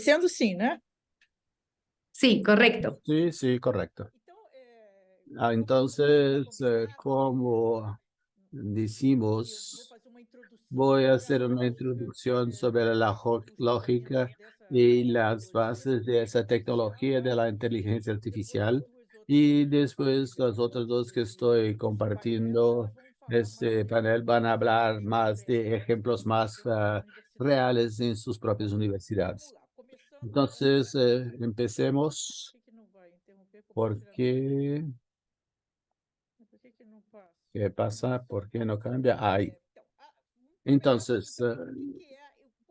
Sendo sim, né? Sí, correcto. Sí, sí, correcto. Entonces, como decimos, voy a hacer una introducción sobre la lógica y las bases de esa tecnología de la inteligencia artificial. Y después los otros dos que estoy compartiendo este panel van a hablar más de ejemplos más reales en sus propias universidades. Entonces, empecemos. ¿Por qué? ¿Qué pasa? ¿Por qué no cambia? Ahí. Entonces,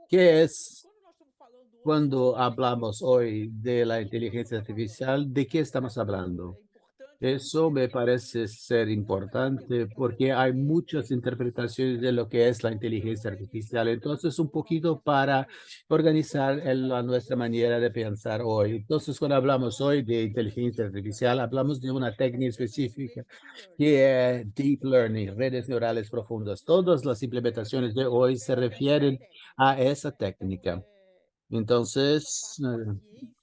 ¿qué es cuando hablamos hoy de la inteligencia artificial? ¿De qué estamos hablando? Eso me parece ser importante porque hay muchas interpretaciones de lo que es la inteligencia artificial. Entonces, un poquito para organizar nuestra manera de pensar hoy. Entonces, cuando hablamos hoy de inteligencia artificial, hablamos de una técnica específica que es Deep Learning, redes neurales profundas. Todas las implementaciones de hoy se refieren a esa técnica. Entonces,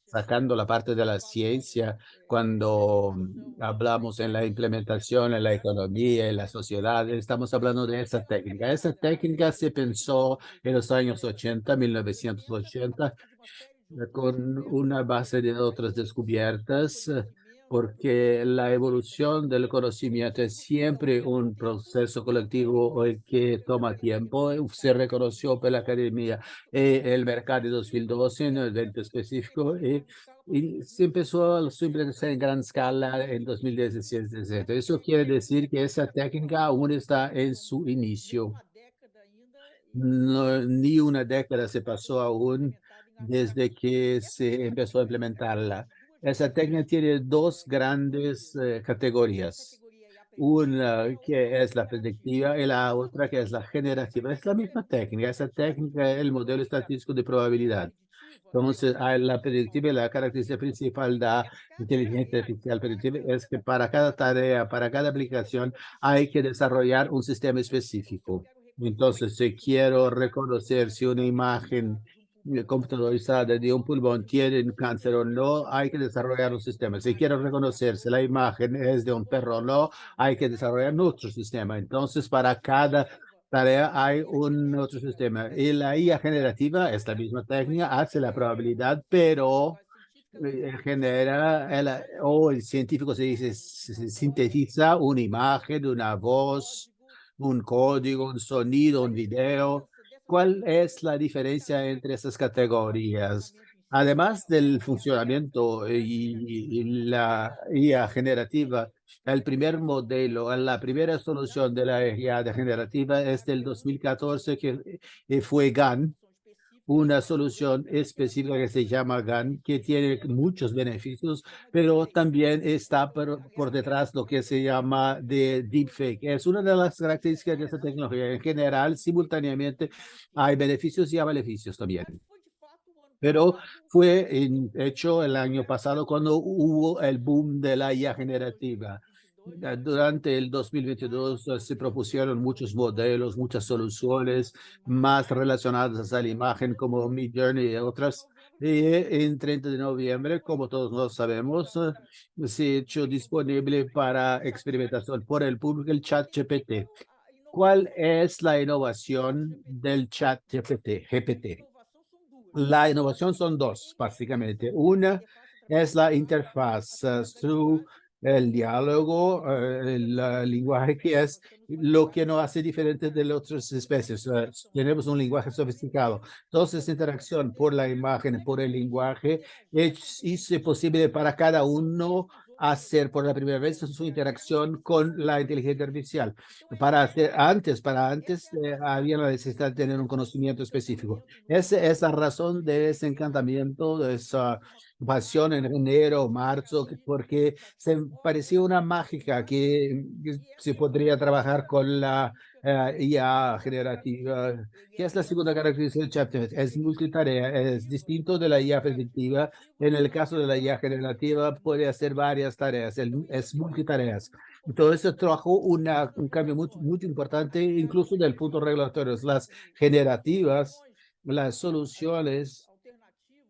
sacando la parte de la ciencia, cuando hablamos en la implementación, en la economía, en la sociedad, estamos hablando de esa técnica. Esa técnica se pensó en los años 80, 1980, con una base de otras descubiertas, porque la evolución del conocimiento es siempre un proceso colectivo que toma tiempo. Se reconoció por la academia el mercado de 2012 en el evento específico y se empezó a implementar en gran escala en 2017. Eso quiere decir que esa técnica aún está en su inicio. No, ni una década se pasó aún desde que se empezó a implementarla. Esa técnica tiene dos grandes categorías. Una que es la predictiva y la otra que es la generativa. Es la misma técnica. Esa técnica es el modelo estadístico de probabilidad. Entonces, la predictiva y la característica principal de la inteligencia artificial predictiva es que para cada tarea, para cada aplicación, hay que desarrollar un sistema específico. Entonces, si quiero reconocer si una imagen computadorizada de un pulmón tiene un cáncer o no, hay que desarrollar un sistema. Si quiero reconocer si la imagen es de un perro o no, hay que desarrollar otro sistema. Entonces, para cada tarea hay un otro sistema. Y la IA generativa es la misma técnica, hace la probabilidad, pero genera, o el científico se dice, sintetiza una imagen, una voz, un código, un sonido, un video. ¿Cuál es la diferencia entre esas categorías? Además del funcionamiento y la IA generativa, el primer modelo, la primera solución de la IA generativa es del 2014, que fue GAN, una solución específica que se llama GAN, que tiene muchos beneficios, pero también está por detrás lo que se llama de deepfake. Es una de las características de esta tecnología. En general, simultáneamente, hay beneficios y hay maleficios también. Pero fue hecho el año pasado cuando hubo el boom de la IA generativa. Durante el 2022 se propusieron muchos modelos, muchas soluciones más relacionadas a la imagen como Midjourney y otras. Y en 30 de noviembre, como todos lo sabemos, se hecho disponible para experimentación por el público el ChatGPT. ¿Cuál es la innovación del ChatGPT? La innovación son dos, básicamente. Una es la interfaz, el diálogo, el lenguaje, que es lo que nos hace diferente de las otras especies. Tenemos un lenguaje sofisticado. Entonces, interacción por la imagen, por el lenguaje, hizo posible para cada uno hacer por la primera vez su interacción con la inteligencia artificial. Para antes había la necesidad de tener un conocimiento específico. Esa es la razón de ese encantamiento, de esa pasión en enero, marzo, porque se parecía una mágica que se podría trabajar con la IA generativa. ¿Qué es la segunda característica del ChatGPT? Es multitarea, es distinto de la IA predictiva. En el caso de la IA generativa puede hacer varias tareas, es multitareas. Todo eso trajo un cambio muy importante, incluso del punto regulatorio. Las generativas, las soluciones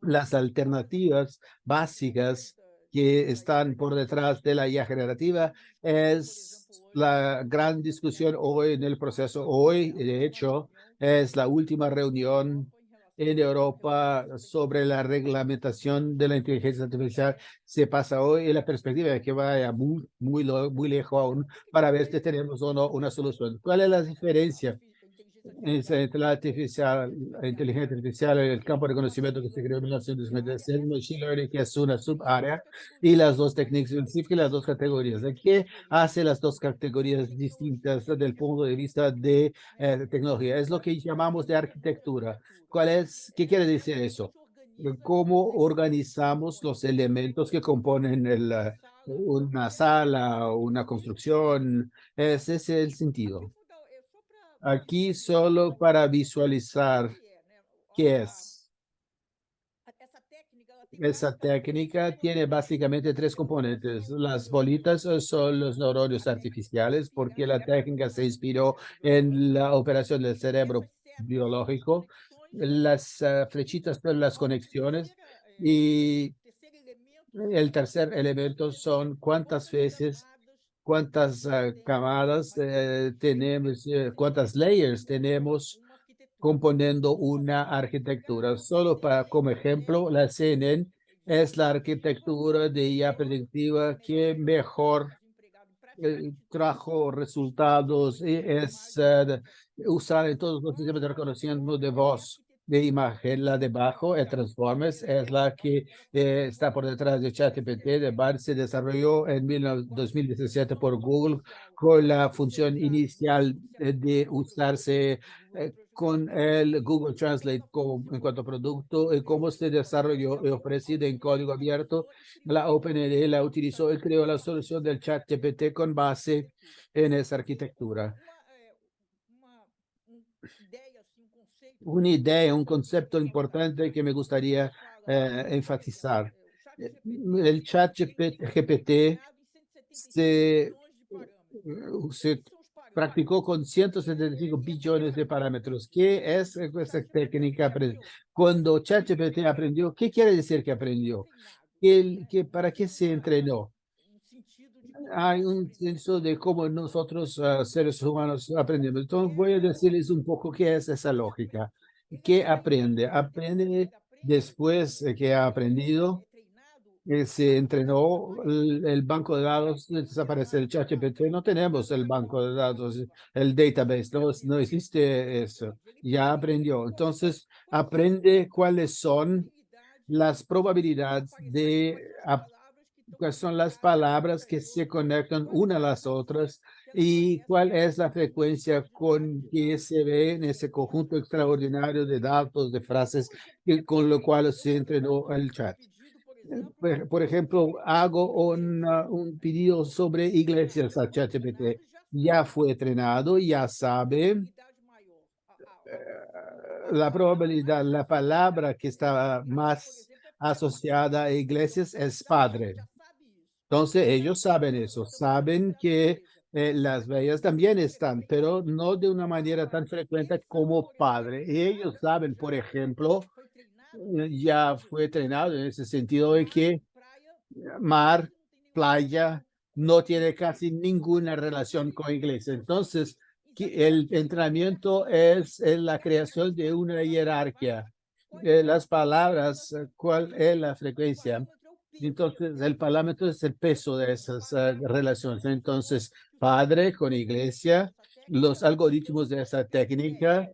las alternativas básicas que están por detrás de la IA generativa es la gran discusión hoy en el proceso. Hoy, de hecho, es la última reunión en Europa sobre la reglamentación de la inteligencia artificial. Se pasa hoy en la perspectiva de que vaya muy lejos aún para ver si tenemos o no una solución. ¿Cuál es la diferencia entre la inteligencia artificial, el campo de conocimiento que se creó en 1996, Machine Learning, que es una subárea, y las dos técnicas específicas, las dos categorías? ¿Qué hace las dos categorías distintas desde el punto de vista de tecnología? Es lo que llamamos de arquitectura. ¿Qué quiere decir eso? ¿Cómo organizamos los elementos que componen una sala, una construcción? Ese es el sentido. Aquí solo para visualizar qué es. Esa técnica tiene básicamente tres componentes. Las bolitas son los neurones artificiales, porque la técnica se inspiró en la operación del cerebro biológico. Las flechitas son las conexiones y el tercer elemento son cuántas camadas tenemos, cuántas layers tenemos componiendo una arquitectura. Solo para como ejemplo, la CNN es la arquitectura de IA predictiva que mejor trajo resultados y es usada en todos los sistemas de reconocimiento de voz, de imagen. La de abajo, el Transformers, es la que está por detrás de ChatGPT. De Bard se desarrolló en 2017 por Google con la función inicial de usarse con el Google Translate en cuanto a producto y cómo se desarrolló y ofrecido en código abierto. La OpenAI la utilizó y creó la solución del ChatGPT con base en esa arquitectura. Una idea, un concepto importante que me gustaría enfatizar. El ChatGPT se practicó con 175 billones de parámetros. ¿Qué es esa técnica? Cuando ChatGPT aprendió, ¿qué quiere decir que aprendió? ¿Para qué se entrenó? Hay un senso de cómo nosotros, seres humanos, aprendemos. Entonces, voy a decirles un poco qué es esa lógica. ¿Qué aprende? Aprende después de que ha aprendido, se entrenó el banco de datos, desaparece el ChatGPT. No tenemos el banco de datos, el database, no existe eso. Ya aprendió. Entonces, aprende cuáles son las probabilidades cuáles son las palabras que se conectan una a las otras y cuál es la frecuencia con que se ve en ese conjunto extraordinario de datos, de frases, con lo cual se entrenó el chat. Por ejemplo, hago un pedido sobre iglesias a ChatGPT. Ya fue entrenado, ya sabe la probabilidad, la palabra que está más asociada a iglesias es padre. Entonces, ellos saben eso, saben que las bellas también están, pero no de una manera tan frecuente como padre. Y ellos saben, por ejemplo, ya fue entrenado en ese sentido de que mar, playa, no tiene casi ninguna relación con iglesia. Entonces, el entrenamiento es la creación de una jerarquía. Las palabras, ¿cuál es la frecuencia? Entonces, el parámetro es el peso de esas relaciones. Entonces, padre con iglesia, los algoritmos de esa técnica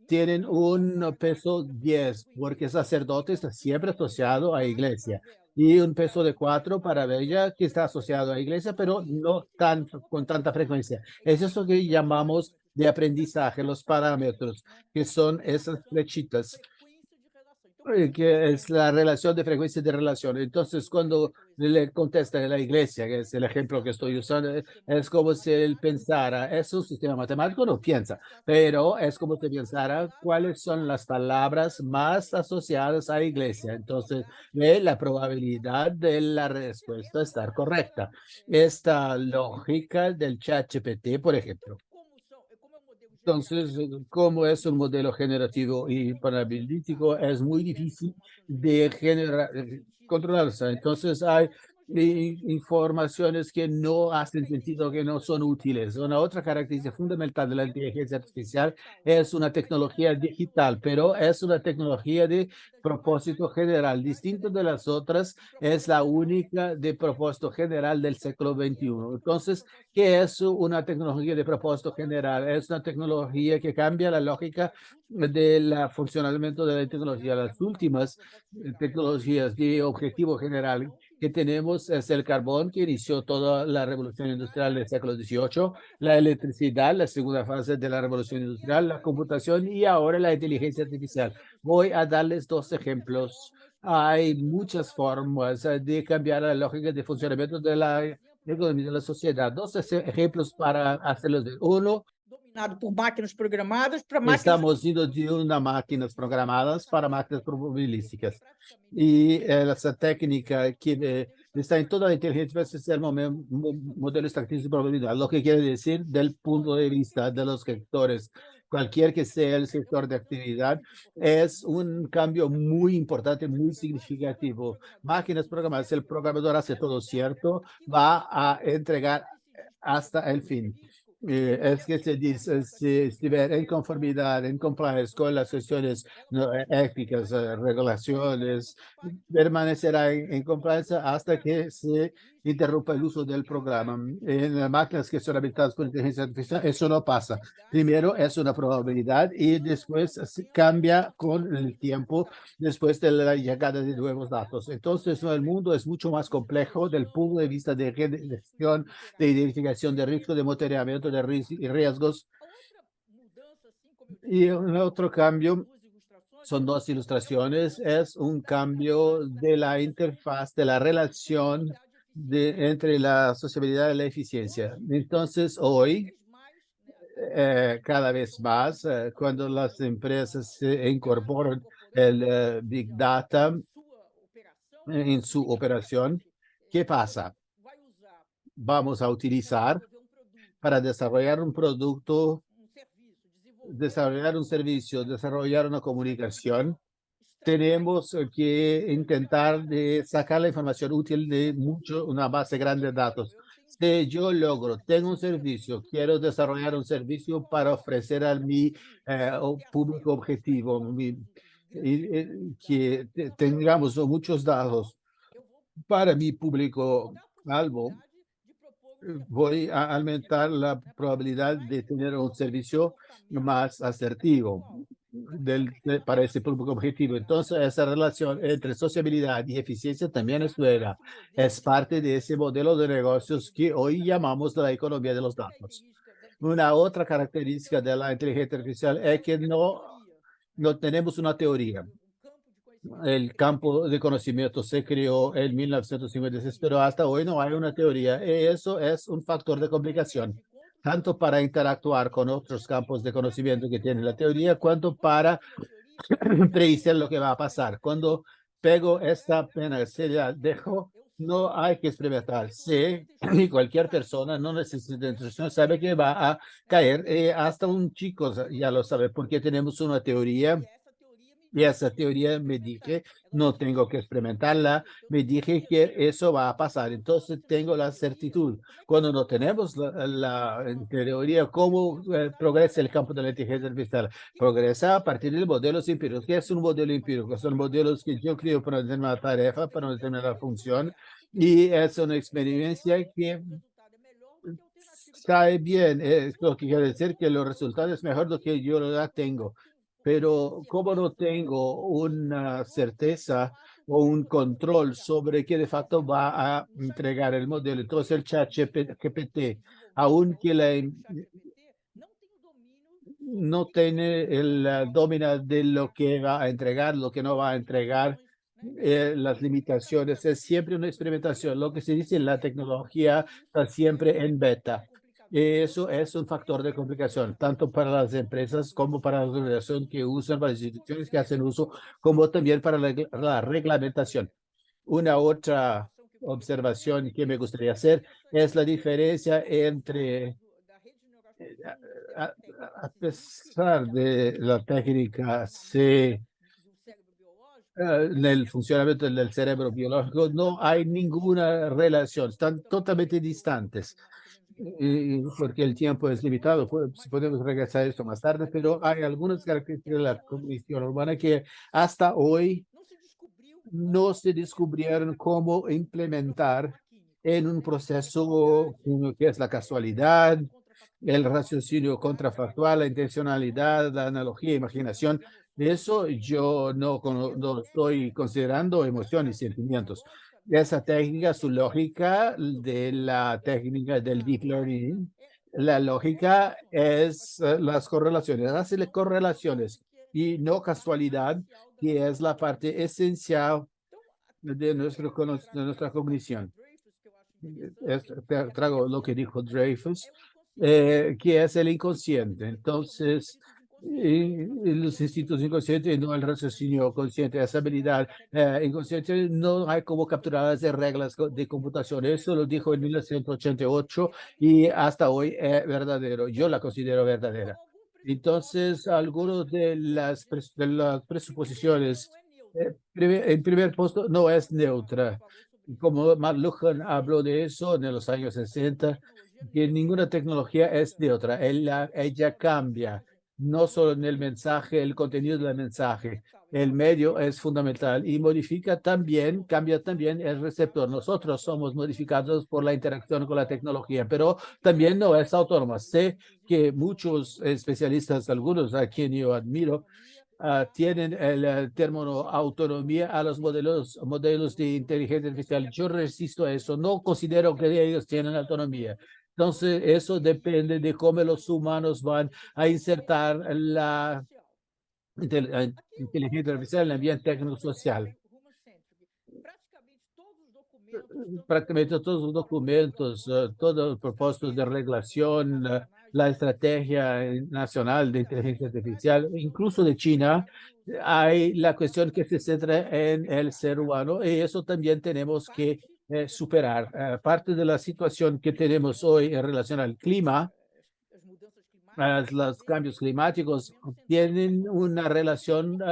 tienen un peso 10, porque sacerdote está siempre asociado a iglesia, y un peso de 4 para bella, que está asociado a iglesia, pero no con tanta frecuencia. Es eso que llamamos de aprendizaje, los parámetros, que son esas flechitas que es la relación de frecuencia de relación. Entonces, cuando le contesta a la iglesia, que es el ejemplo que estoy usando, es como si él pensara, es un sistema matemático, no piensa, pero es como si pensara cuáles son las palabras más asociadas a iglesia. Entonces, ve la probabilidad de la respuesta estar correcta. Esta lógica del chat GPT, por ejemplo. Entonces, como es un modelo generativo y probabilístico, es muy difícil de controlarse. Entonces, hay informaciones que no hacen sentido, que no son útiles. Una otra característica fundamental de la inteligencia artificial es una tecnología digital, pero es una tecnología de propósito general, distinto de las otras, es la única de propósito general del siglo XXI. Entonces, ¿qué es una tecnología de propósito general? Es una tecnología que cambia la lógica del funcionamiento de la tecnología. Las últimas tecnologías de objetivo general que tenemos es el carbón, que inició toda la revolución industrial del siglo XVIII, la electricidad, la segunda fase de la revolución industrial, la computación y ahora la inteligencia artificial. Voy a darles dos ejemplos. Hay muchas formas de cambiar la lógica de funcionamiento de la economía de la sociedad. Dos ejemplos para hacerlos de uno. Dominado por máquinas programadas para máquinas. Estamos indo de unas máquinas programadas para máquinas probabilísticas. E essa técnica que está em toda a inteligência artificial, modelo estatístico de probabilidade, o que quer dizer, do ponto de vista de los gestores, qualquer que seja o sector de atividade, é cambio muito importante, muito significativo. Máquinas programadas, se o programador hace todo certo, vai a entregar hasta el fin. Es que se dice, si estiver en conformidad, en compliance con las cuestiones éticas, regulaciones, permanecerá en compliance hasta que se interrumpa el uso del programa. En máquinas que son habilitadas por inteligencia artificial, eso no pasa. Primero es una probabilidad y después cambia con el tiempo después de la llegada de nuevos datos. Entonces, el mundo es mucho más complejo del punto de vista de gestión, de identificación de riesgo, de monitoreamiento de riesgos. Y un otro cambio, son dos ilustraciones, es un cambio de la interfaz, de la relación entre la sociabilidad y la eficiencia. Entonces, hoy, cada vez más, cuando las empresas se incorporan el Big Data en su operación, ¿qué pasa? Vamos a utilizar para desarrollar un producto, desarrollar un servicio, desarrollar una comunicación. Tenemos que intentar sacar la información útil de una base grande de datos. Si yo logro, tengo un servicio, quiero desarrollar un servicio para ofrecer a mi público objetivo, que tengamos muchos datos para mi público algo, voy a aumentar la probabilidad de tener un servicio más asertivo para ese público objetivo. Entonces, esa relación entre sociabilidad y eficiencia también es buena. Es parte de ese modelo de negocios que hoy llamamos la economía de los datos. Una otra característica de la inteligencia artificial es que no tenemos una teoría. El campo de conocimiento se creó en 1956, pero hasta hoy no hay una teoría. Y eso es un factor de complicación, tanto para interactuar con otros campos de conocimiento que tienen la teoría, cuanto para predecir lo que va a pasar. Cuando pego esta pena, se la dejo, no hay que experimentar. Sí, y cualquier persona no necesita instrucción, sabe que va a caer. Hasta un chico ya lo sabe, porque tenemos una teoría. Y esa teoría me dije, no tengo que experimentarla, me dije que eso va a pasar. Entonces tengo la certitud. Cuando no tenemos en teoría, ¿cómo progresa el campo de la inteligencia artificial? Progresa a partir de modelos empíricos. ¿Qué es un modelo empírico? Son modelos que yo creo para una determinada tarefa, para una determinada función. Y es una experiencia que sabe bien. Es lo que quiere decir que los resultados es mejor de lo que yo ya tengo. Pero como no tengo una certeza o un control sobre qué de facto va a entregar el modelo, entonces el chat GPT, aunque no tiene el dominio de lo que va a entregar, lo que no va a entregar, las limitaciones, es siempre una experimentación. Lo que se dice en la tecnología está siempre en beta. Eso es un factor de complicación, tanto para las empresas como para la organización que usan, para las instituciones que hacen uso, como también para la reglamentación. Una otra observación que me gustaría hacer es la diferencia entre a, a pesar de la técnica, se en el funcionamiento del cerebro biológico no hay ninguna relación, están totalmente distantes. Porque el tiempo es limitado, si podemos regresar a esto más tarde, pero hay algunas características de la cognición humana que hasta hoy no se descubrieron cómo implementar en un proceso que es la casualidad, el raciocinio contrafactual, la intencionalidad, la analogía, imaginación. De eso yo no estoy considerando emociones y sentimientos. Esa técnica, su lógica de la técnica del deep learning, la lógica es las correlaciones, hacerle correlaciones y no casualidad, que es la parte esencial de de nuestra cognición. Trago lo que dijo Dreyfus, que es el inconsciente. Entonces, los instintos inconscientes y no el raciocinio consciente, esa habilidad inconsciente, no hay como capturarlas de reglas de computación. Eso lo dijo en 1988 y hasta hoy es verdadero. Yo la considero verdadera. Entonces, algunos de las presuposiciones, en primer puesto, no es neutra. Como McLuhan habló de eso en los años 60, que ninguna tecnología es de otra. Ella cambia, no solo en el mensaje, el contenido del mensaje. El medio es fundamental y cambia también el receptor. Nosotros somos modificados por la interacción con la tecnología, pero también no es autónoma. Sé que muchos especialistas, algunos a quien yo admiro, tienen el término autonomía a los modelos de inteligencia artificial. Yo resisto a eso, no considero que ellos tienen autonomía. Entonces, eso depende de cómo los humanos van a insertar la inteligencia artificial en el ambiente técnico-social. Prácticamente todos los documentos, todos los propósitos de regulación, la estrategia nacional de inteligencia artificial, incluso de China, hay la cuestión que se centra en el ser humano y eso también tenemos que superar. Parte de la situación que tenemos hoy en relación al clima, los cambios climáticos tienen una relación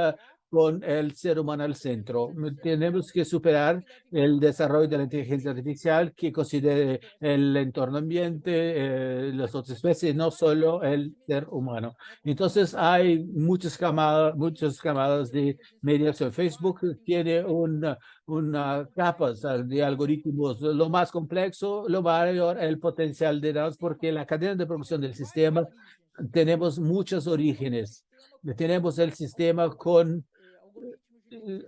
con el ser humano al centro. Tenemos que superar el desarrollo de la inteligencia artificial que considere el entorno ambiente, las otras especies, no solo el ser humano. Entonces hay muchas camadas de mediación. Facebook tiene una capa de algoritmos, lo más complejo, lo mayor el potencial de datos, porque la cadena de producción del sistema tenemos muchos orígenes. Tenemos el sistema con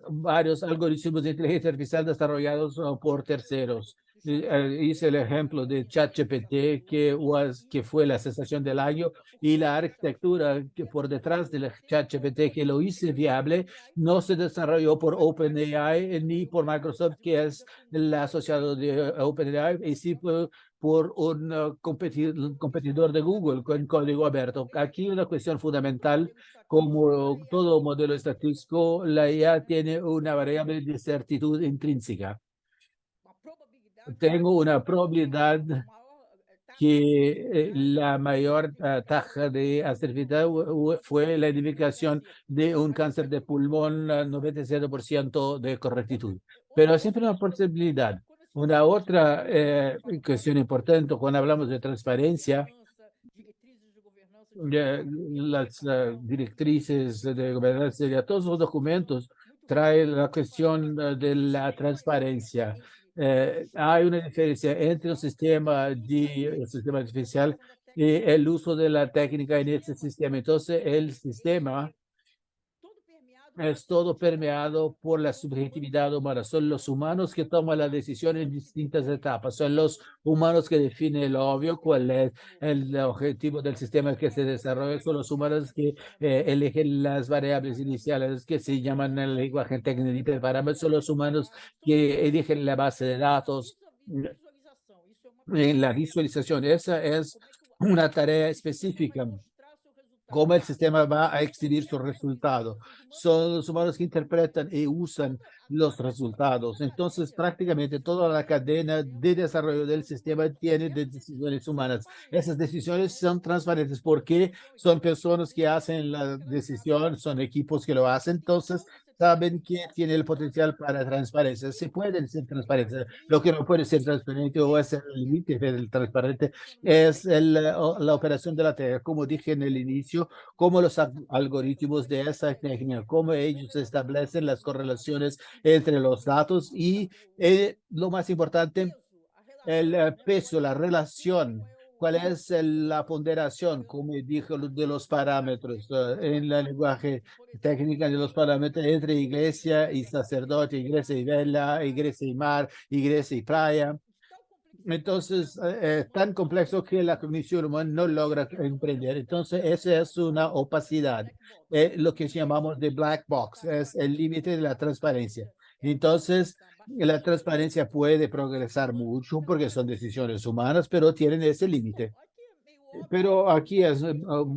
varios algoritmos de inteligencia artificial desarrollados por terceros. Hice el ejemplo de ChatGPT, que fue la sensación del año, y la arquitectura que por detrás del ChatGPT que lo hizo viable no se desarrolló por OpenAI ni por Microsoft, que es el asociado de OpenAI, y sí por un competidor de Google con código abierto. Aquí una cuestión fundamental: como todo modelo estadístico, la IA tiene una variable de certitud intrínseca. Tengo una probabilidad que la mayor tasa de asertividad fue la identificación de un cáncer de pulmón, 97% de correctitud. Pero es siempre una posibilidad. Una otra cuestión importante cuando hablamos de transparencia, las directrices de gobernanza, todos los documentos traen la cuestión de la transparencia. Hay una diferencia entre el sistema artificial y el uso de la técnica en este sistema. Entonces, el sistema es todo permeado por la subjetividad humana. Son los humanos que toman la decisión en distintas etapas. Son los humanos que definen el obvio, cuál es el objetivo del sistema que se desarrolla. Son los humanos que eligen las variables iniciales que se llaman en el lenguaje técnico de parámetros. Son los humanos que eligen la base de datos en la visualización. Esa es una tarea específica. cómo el sistema va a exhibir su resultado. Son los humanos que interpretan y usan los resultados. Entonces, prácticamente toda la cadena de desarrollo del sistema tiene decisiones humanas. Esas decisiones son transparentes porque son personas que hacen la decisión, son equipos que lo hacen. Entonces, saben que tiene el potencial para transparencia. Se pueden ser transparentes. Lo que no puede ser transparente o es el límite del transparente es la operación de la Tierra. Como dije en el inicio, cómo los algoritmos de esa técnica, cómo ellos establecen las correlaciones entre los datos y lo más importante, el peso, la relación. ¿Cuál es la ponderación, como dijo, de los parámetros en el lenguaje técnico de los parámetros entre iglesia y sacerdote, iglesia y vela, iglesia y mar, iglesia y playa? Entonces, tan complejo que la cognición humana no logra emprender. Entonces, esa es una opacidad, lo que llamamos de black box, es el límite de la transparencia. Entonces, la transparencia puede progresar mucho porque son decisiones humanas, pero tienen ese límite. Pero aquí es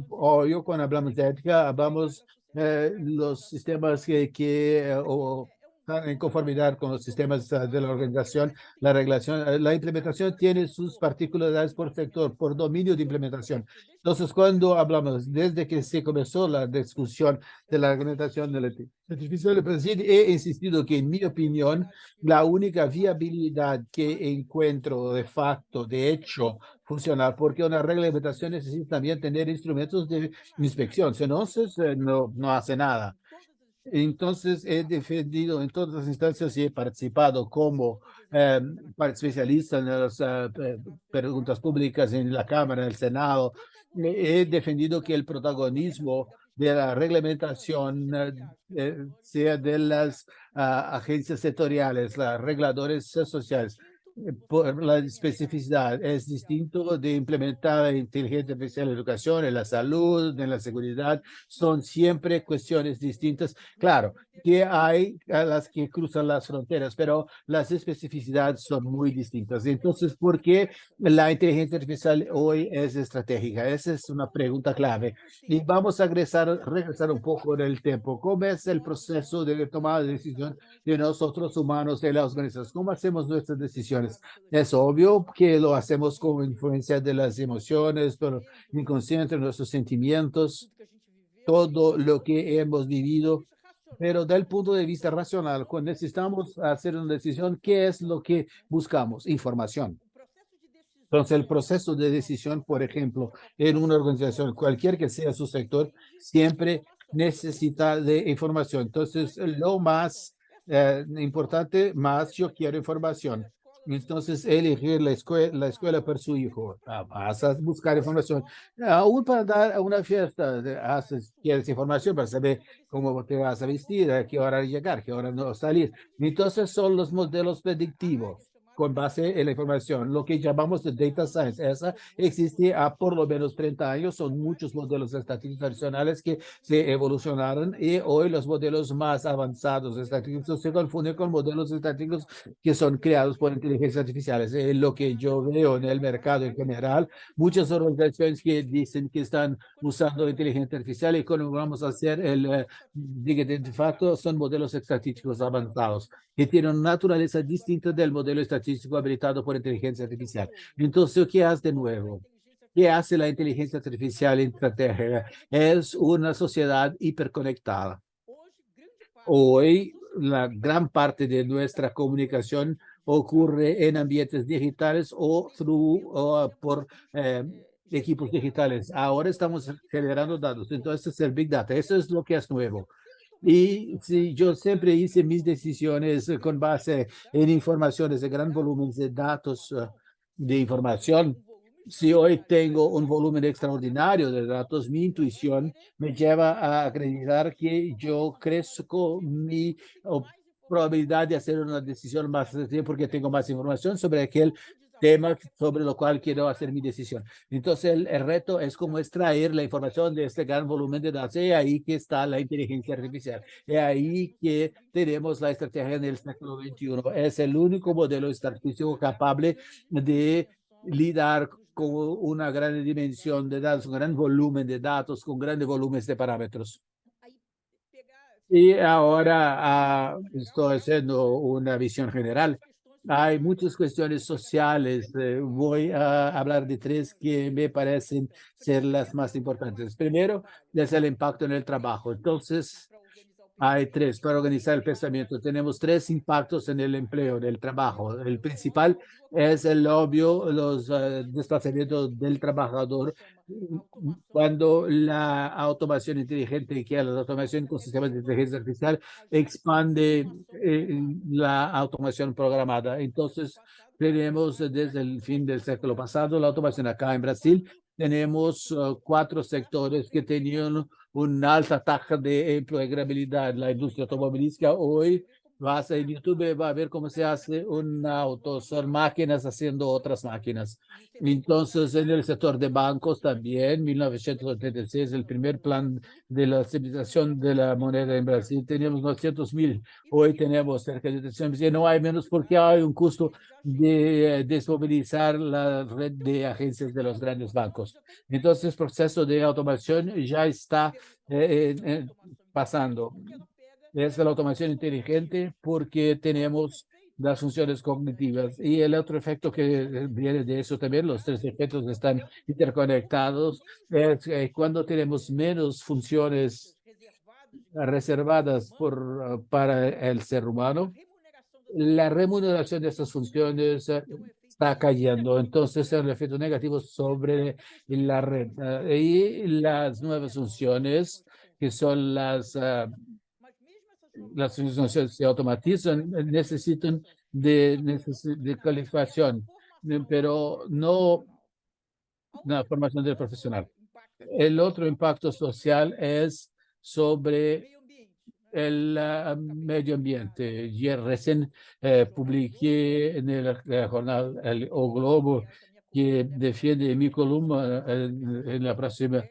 obvio, cuando hablamos de ética, hablamos los sistemas que están en conformidad con los sistemas de la organización, la regulación, la implementación tiene sus particularidades por sector, por dominio de implementación. Entonces, cuando hablamos, desde que se comenzó la discusión de la reglamentación de la inteligencia artificial, he insistido que, en mi opinión, la única viabilidad que encuentro de facto, de hecho, funcionar, porque una reglamentación necesita también tener instrumentos de inspección, si no, no hace nada. Entonces, he defendido en todas las instancias y he participado como especialista en las preguntas públicas en la Cámara, en el Senado. He defendido que el protagonismo de la reglamentación sea de las agencias sectoriales, los reguladores sociales. Por la especificidad es distinto de implementar inteligencia artificial en la educación, en la salud, en la seguridad, son siempre cuestiones distintas. Claro, que hay a las que cruzan las fronteras, pero las especificidades son muy distintas. Entonces, ¿por qué la inteligencia artificial hoy es estratégica? Esa es una pregunta clave. Y vamos a regresar un poco en el tiempo. ¿Cómo es el proceso de tomada de decisión de nosotros humanos, de las organizaciones? ¿Cómo hacemos nuestras decisiones? Es obvio que lo hacemos con influencia de las emociones, pero inconsciente, nuestros sentimientos, todo lo que hemos vivido. Pero del punto de vista racional, cuando necesitamos hacer una decisión, ¿qué es lo que buscamos? Información. Entonces, el proceso de decisión, por ejemplo, en una organización, cualquier que sea su sector, siempre necesita de información. Entonces, lo más importante, más yo quiero información. Entonces, elegir la escuela para su hijo. Vas a buscar información. Aún para dar a una fiesta, quieres información para saber cómo te vas a vestir, a qué hora llegar, qué hora no salir. Entonces, son los modelos predictivos con base en la información, lo que llamamos de data science. Esa existe a por lo menos 30 años. Son muchos modelos estadísticos tradicionales que se evolucionaron y hoy los modelos más avanzados estadísticos se confunden con modelos estadísticos que son creados por inteligencia artificial. Es lo que yo veo en el mercado en general. Muchas organizaciones que dicen que están usando inteligencia artificial y cómo vamos a hacer de facto son modelos estadísticos avanzados que tienen una naturaleza distinta del modelo estadístico habilitado por inteligencia artificial. Entonces, ¿qué hace de nuevo? ¿Qué hace la inteligencia artificial estratégica? Es una sociedad hiperconectada. Hoy, la gran parte de nuestra comunicación ocurre en ambientes digitales o por equipos digitales. Ahora estamos generando datos. Entonces, el Big Data, eso es lo que es nuevo. Y si yo siempre hice mis decisiones con base en informaciones de gran volumen de datos de información. Si hoy tengo un volumen extraordinario de datos, mi intuición me lleva a acreditar que yo crezco mi probabilidad de hacer una decisión más asertiva porque tengo más información sobre aquel tema sobre lo cual quiero hacer mi decisión. Entonces, el reto es cómo extraer la información de este gran volumen de datos. Y ahí que está la inteligencia artificial. Es ahí que tenemos la estrategia en el siglo XXI. Es el único modelo estadístico capaz de lidar con una gran dimensión de datos, un gran volumen de datos, con grandes volúmenes de parámetros. Y ahora estoy haciendo una visión general. Hay muchas cuestiones sociales. Voy a hablar de tres que me parecen ser las más importantes. Primero, es el impacto en el trabajo. Entonces, hay tres para organizar el pensamiento. Tenemos tres impactos en el empleo, del trabajo. El principal es el obvio, los desplazamientos del trabajador. Cuando la automación inteligente, que es la automación con sistemas de inteligencia artificial, expande la automación programada. Entonces, tenemos desde el fin del siglo pasado la automación acá en Brasil. Tenemos cuatro sectores que tenían una alta tasa de empleabilidad. La industria automovilística hoy, vas a YouTube, va a ver cómo se hace un auto, son máquinas haciendo otras máquinas. Entonces, en el sector de bancos también, 1986, el primer plan de la estabilización de la moneda en Brasil, teníamos 900.000, hoy tenemos cerca de 300.000, y no hay menos porque hay un costo de desmovilizar la red de agencias de los grandes bancos. Entonces, el proceso de automación ya está pasando. Es la automación inteligente porque tenemos las funciones cognitivas. Y el otro efecto que viene de eso también, los tres efectos están interconectados, es cuando tenemos menos funciones reservadas para el ser humano, la remuneración de estas funciones está cayendo. Entonces, es un efecto negativo sobre la red. Y las nuevas funciones, que son las funciones que se automatizan, necesitan de calificación, pero no la formación del profesional. El otro impacto social es sobre el medio ambiente. Y recién publiqué en el jornal O Globo, que defiende mi columna en la próxima.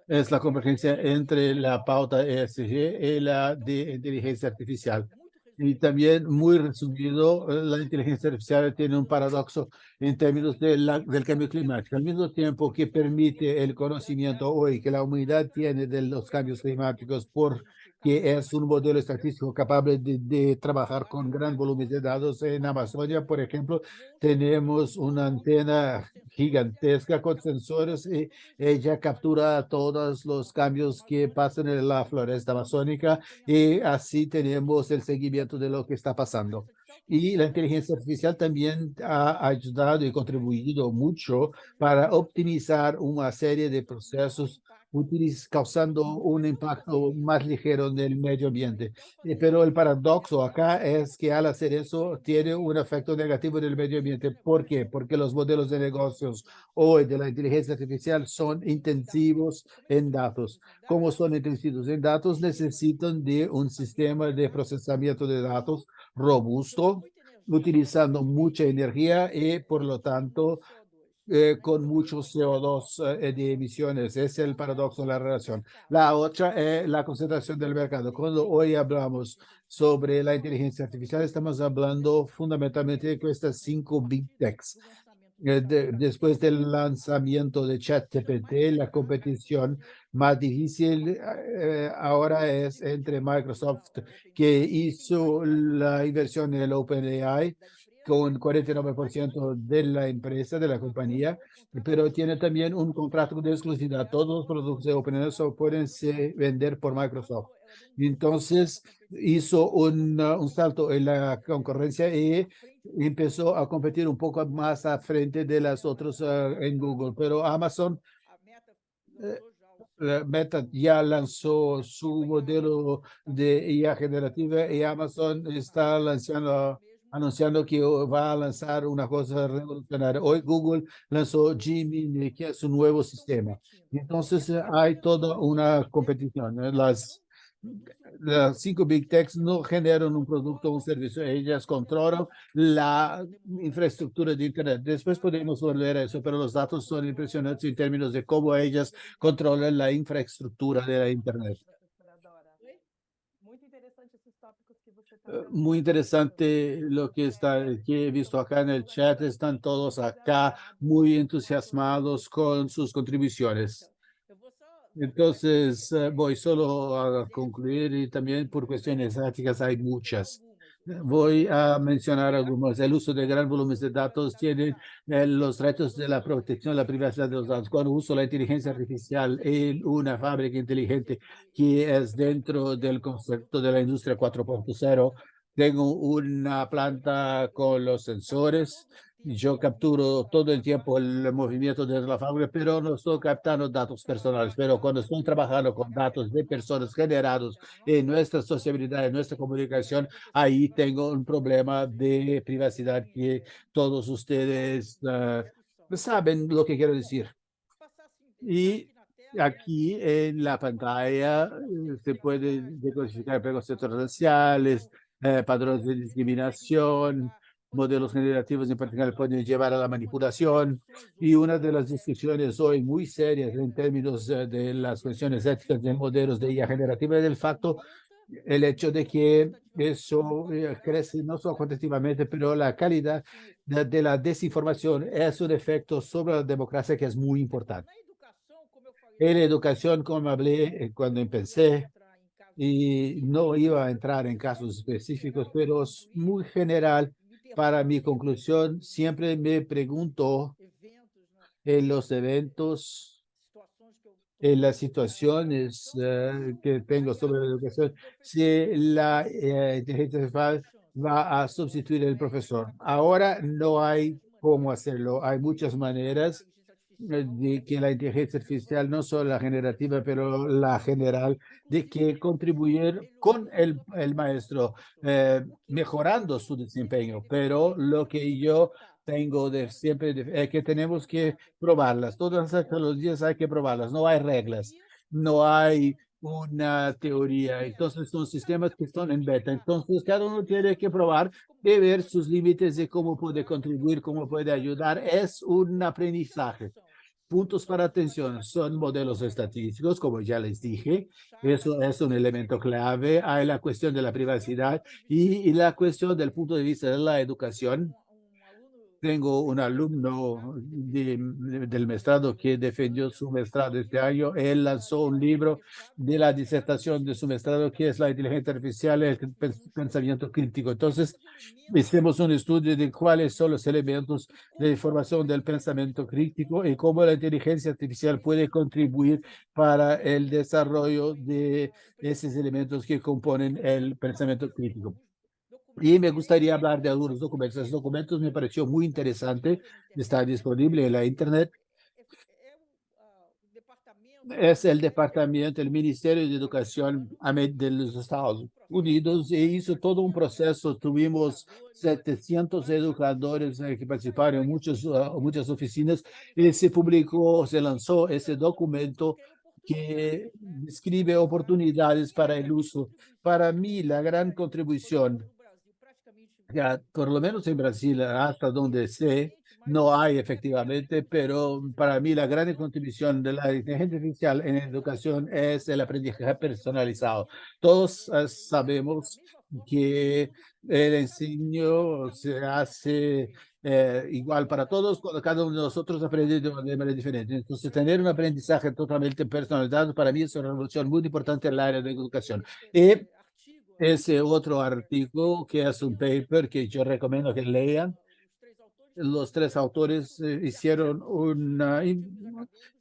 Es la convergencia entre la pauta ESG y la de inteligencia artificial. Y también, muy resumido, la inteligencia artificial tiene un paradoxo en términos del cambio climático. Al mismo tiempo que permite el conocimiento hoy que la humanidad tiene de los cambios climáticos, porque es un modelo estadístico capaz de trabajar con gran volumen de datos. En Amazonia, por ejemplo, tenemos una antena gigantesca con sensores y ella captura todos los cambios que pasan en la floresta amazónica, y así tenemos el seguimiento de lo que está pasando. Y la inteligencia artificial también ha ayudado y contribuido mucho para optimizar una serie de procesos causando un impacto más ligero en el medio ambiente. Pero el paradoxo acá es que al hacer eso tiene un efecto negativo en el medio ambiente. ¿Por qué? Porque los modelos de negocios hoy de la inteligencia artificial son intensivos en datos. Como son intensivos en datos, necesitan de un sistema de procesamiento de datos robusto, utilizando mucha energía y, por lo tanto, con mucho CO2 de emisiones. Es el paradoxo de la relación. La otra es la concentración del mercado. Cuando hoy hablamos sobre la inteligencia artificial, estamos hablando fundamentalmente de estas 5 Big Techs. Después del lanzamiento de ChatGPT, la competición más difícil ahora es entre Microsoft, que hizo la inversión en el OpenAI con 49% de la empresa, de la compañía, pero tiene también un contrato de exclusividad. Todos los productos de OpenAI solo pueden vender por Microsoft. Entonces, hizo un salto en la concurrencia y empezó a competir un poco más a frente de las otras en Google. Pero Amazon, Meta ya lanzó su modelo de IA generativa, y Amazon está anunciando que va a lanzar una cosa revolucionaria. Hoy Google lanzó Gemini, que es un nuevo sistema. Entonces hay toda una competición. Las 5 Big Techs no generan un producto o un servicio, ellas controlan la infraestructura de Internet. Después podemos volver a eso, pero los datos son impresionantes en términos de cómo ellas controlan la infraestructura de la Internet. Muy interesante lo que he visto acá en el chat. Están todos acá muy entusiasmados con sus contribuciones. Entonces, voy solo a concluir y también por cuestiones éticas hay muchas. Voy a mencionar algunos. El uso de gran volumen de datos tiene los retos de la protección de la privacidad de los datos. Cuando uso la inteligencia artificial en una fábrica inteligente que es dentro del concepto de la industria 4.0, tengo una planta con los sensores. Yo capturo todo el tiempo el movimiento de la fábrica, pero no estoy captando datos personales. Pero cuando estoy trabajando con datos de personas generados en nuestra sociabilidad, en nuestra comunicación, ahí tengo un problema de privacidad que todos ustedes saben lo que quiero decir. Y aquí en la pantalla se puede decodificar conceptos raciales, patrones de discriminación, modelos generativos en particular pueden llevar a la manipulación. Y una de las discusiones hoy muy serias en términos de las cuestiones éticas de modelos de IA generativa es el facto, el hecho de que eso crece no solo cuantitativamente, pero la calidad de la desinformación es un efecto sobre la democracia que es muy importante. En la educación, como hablé cuando empecé, y no iba a entrar en casos específicos, pero es muy general. Para mi conclusión, siempre me pregunto en los eventos, en las situaciones que tengo sobre la educación, si la inteligencia artificial va a sustituir al profesor. Ahora no hay cómo hacerlo. Hay muchas maneras de que la inteligencia artificial, no solo la generativa, pero la general, de que contribuir con el maestro, mejorando su desempeño. Pero lo que yo tengo de siempre es que tenemos que probarlas. Todas las tecnologías hay que probarlas. No hay reglas, no hay una teoría. Entonces son sistemas que están en beta. Entonces cada uno tiene que probar y ver sus límites de cómo puede contribuir, cómo puede ayudar. Es un aprendizaje. Puntos para atención son modelos estadísticos, como ya les dije. Eso es un elemento clave. Hay la cuestión de la privacidad y la cuestión del punto de vista de la educación. Tengo un alumno del mestrado que defendió su mestrado este año. Él lanzó un libro de la disertación de su mestrado, que es la inteligencia artificial y el pensamiento crítico. Entonces, hicimos un estudio de cuáles son los elementos de información del pensamiento crítico y cómo la inteligencia artificial puede contribuir para el desarrollo de esos elementos que componen el pensamiento crítico. Y me gustaría hablar de algunos documentos. Esos documentos me pareció muy interesante. Está disponible en la internet. Es el departamento, el Ministerio de Educación de los Estados Unidos, e hizo todo un proceso. Tuvimos 700 educadores que participaron en muchas oficinas y se publicó, se lanzó ese documento que describe oportunidades para el uso. Para mí, la gran contribución, ya, por lo menos en Brasil, hasta donde sé, no hay efectivamente, pero para mí la gran contribución de la inteligencia artificial en educación es el aprendizaje personalizado. Todos sabemos que el enseño se hace igual para todos, cuando cada uno de nosotros aprende de manera diferente. Entonces, tener un aprendizaje totalmente personalizado para mí es una revolución muy importante en el área de educación. Y ese otro artículo, que es un paper que yo recomiendo que lean. Los tres autores hicieron un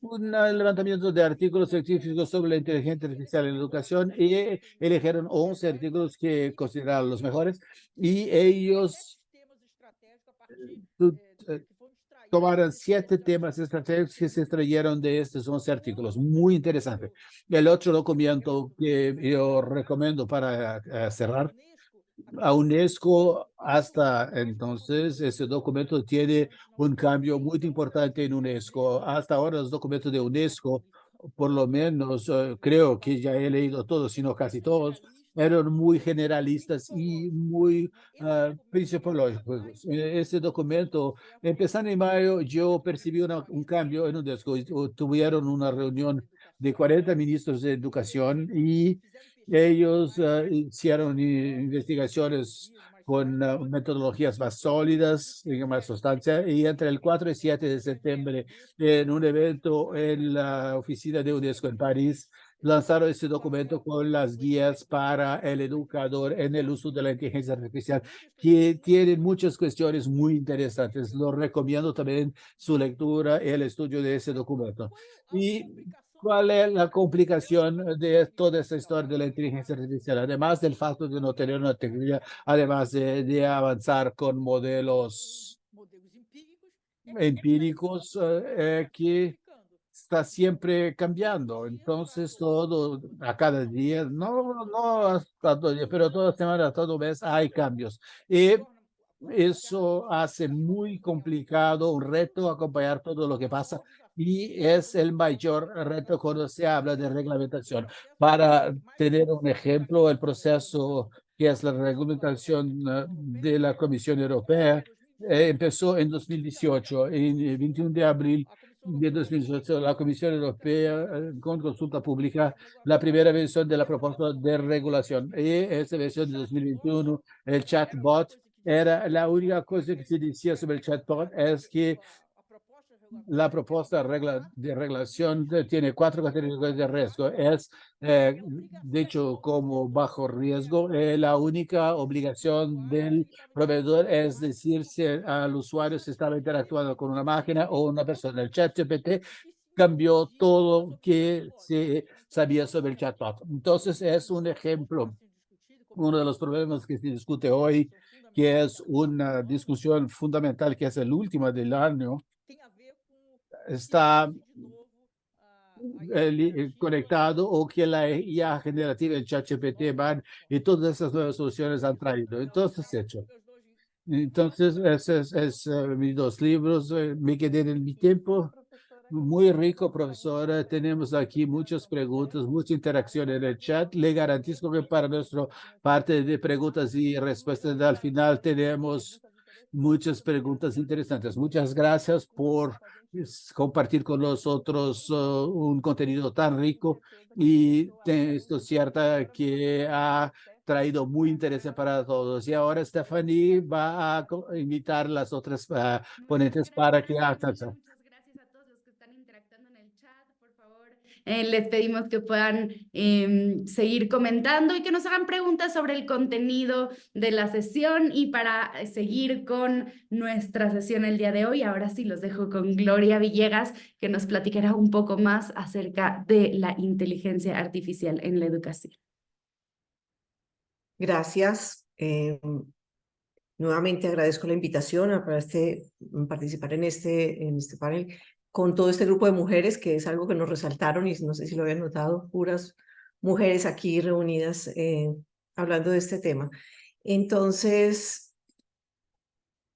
levantamiento de artículos científicos sobre la inteligencia artificial en la educación y eligieron 11 artículos que consideraron los mejores, y ellos tomaron 7 temas estratégicos que se extrayeron de estos 11 artículos. Muy interesante. El otro documento que yo recomiendo para cerrar, a UNESCO. Hasta entonces, ese documento tiene un cambio muy importante en UNESCO. Hasta ahora, los documentos de UNESCO, por lo menos creo que ya he leído todos, sino casi todos, eran muy generalistas y muy principiológicos. Ese documento, empezando en mayo, yo percibí un cambio en UNESCO. Tuvieron una reunión de 40 ministros de educación y Ellos hicieron investigaciones con metodologías más sólidas, más sustancia, y entre el 4 y 7 de septiembre, en un evento en la oficina de UNESCO en París, lanzaron este documento con las guías para el educador en el uso de la inteligencia artificial, que tienen muchas cuestiones muy interesantes. Lo recomiendo también su lectura y el estudio de ese documento. Y ¿cuál es la complicación de toda esta historia de la inteligencia artificial? Además del facto de no tener una tecnología, además de avanzar con modelos empíricos que está siempre cambiando. Entonces, todo a cada día, no hasta todo día, pero toda semana, todo mes hay cambios. Y eso hace muy complicado, un reto acompañar todo lo que pasa y es el mayor reto cuando se habla de reglamentación. Para tener un ejemplo, el proceso que es la reglamentación de la Comisión Europea empezó en 2018. En 21 de abril de 2018, la Comisión Europea, con consulta pública, la primera versión de la propuesta de regulación. Y esa versión de 2021, el chatbot, era la única cosa que se decía sobre el chatbot es que la propuesta de regulación tiene 4 categorías de riesgo. Es, de hecho, como bajo riesgo. La única obligación del proveedor es decir si al usuario se estaba interactuando con una máquina o una persona. El ChatGPT cambió todo que se sabía sobre el chatbot. Entonces, es un ejemplo. Uno de los problemas que se discute hoy, que es una discusión fundamental, que es el último del año, está conectado o que la IA generativa, el ChatGPT, van y todas esas nuevas soluciones han traído. Entonces, hecho. Entonces, esos es mis 2 libros. Me quedé en mi tiempo. Muy rico, profesora. Tenemos aquí muchas preguntas, mucha interacción en el chat. Le garantizo que para nuestra parte de preguntas y respuestas al final tenemos muchas preguntas interesantes. Muchas gracias por compartir con nosotros un contenido tan rico y esto cierta que ha traído muy interés para todos. Y ahora Stephanie va a invitar las otras ponentes para que hagan. Muchas gracias a todos los que están interactuando en el chat. Por favor, les pedimos que puedan seguir comentando y que nos hagan preguntas sobre el contenido de la sesión. Y para seguir con nuestra sesión el día de hoy, ahora sí los dejo con Gloria Villegas, que nos platicará un poco más acerca de la inteligencia artificial en la educación. Gracias. Nuevamente agradezco la invitación a participar en este panel con todo este grupo de mujeres, que es algo que nos resaltaron y no sé si lo habían notado, puras mujeres aquí reunidas hablando de este tema. Entonces,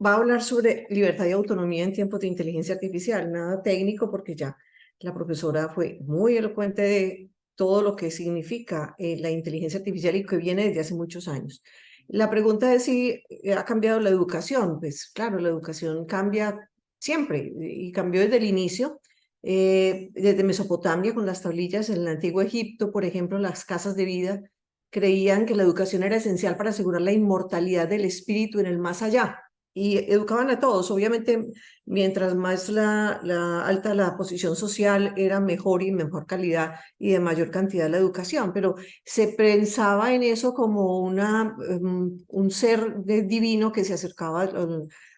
va a hablar sobre libertad y autonomía en tiempos de inteligencia artificial, nada técnico porque ya la profesora fue muy elocuente de todo lo que significa la inteligencia artificial y que viene desde hace muchos años. La pregunta es si ha cambiado la educación. Pues claro, la educación cambia siempre y cambió desde el inicio. Desde Mesopotamia con las tablillas, en el antiguo Egipto, por ejemplo, las casas de vida creían que la educación era esencial para asegurar la inmortalidad del espíritu en el más allá. Y educaban a todos. Obviamente, mientras más alta la posición social, era mejor y mejor calidad y de mayor cantidad la educación, pero se pensaba en eso como un ser divino que se acercaba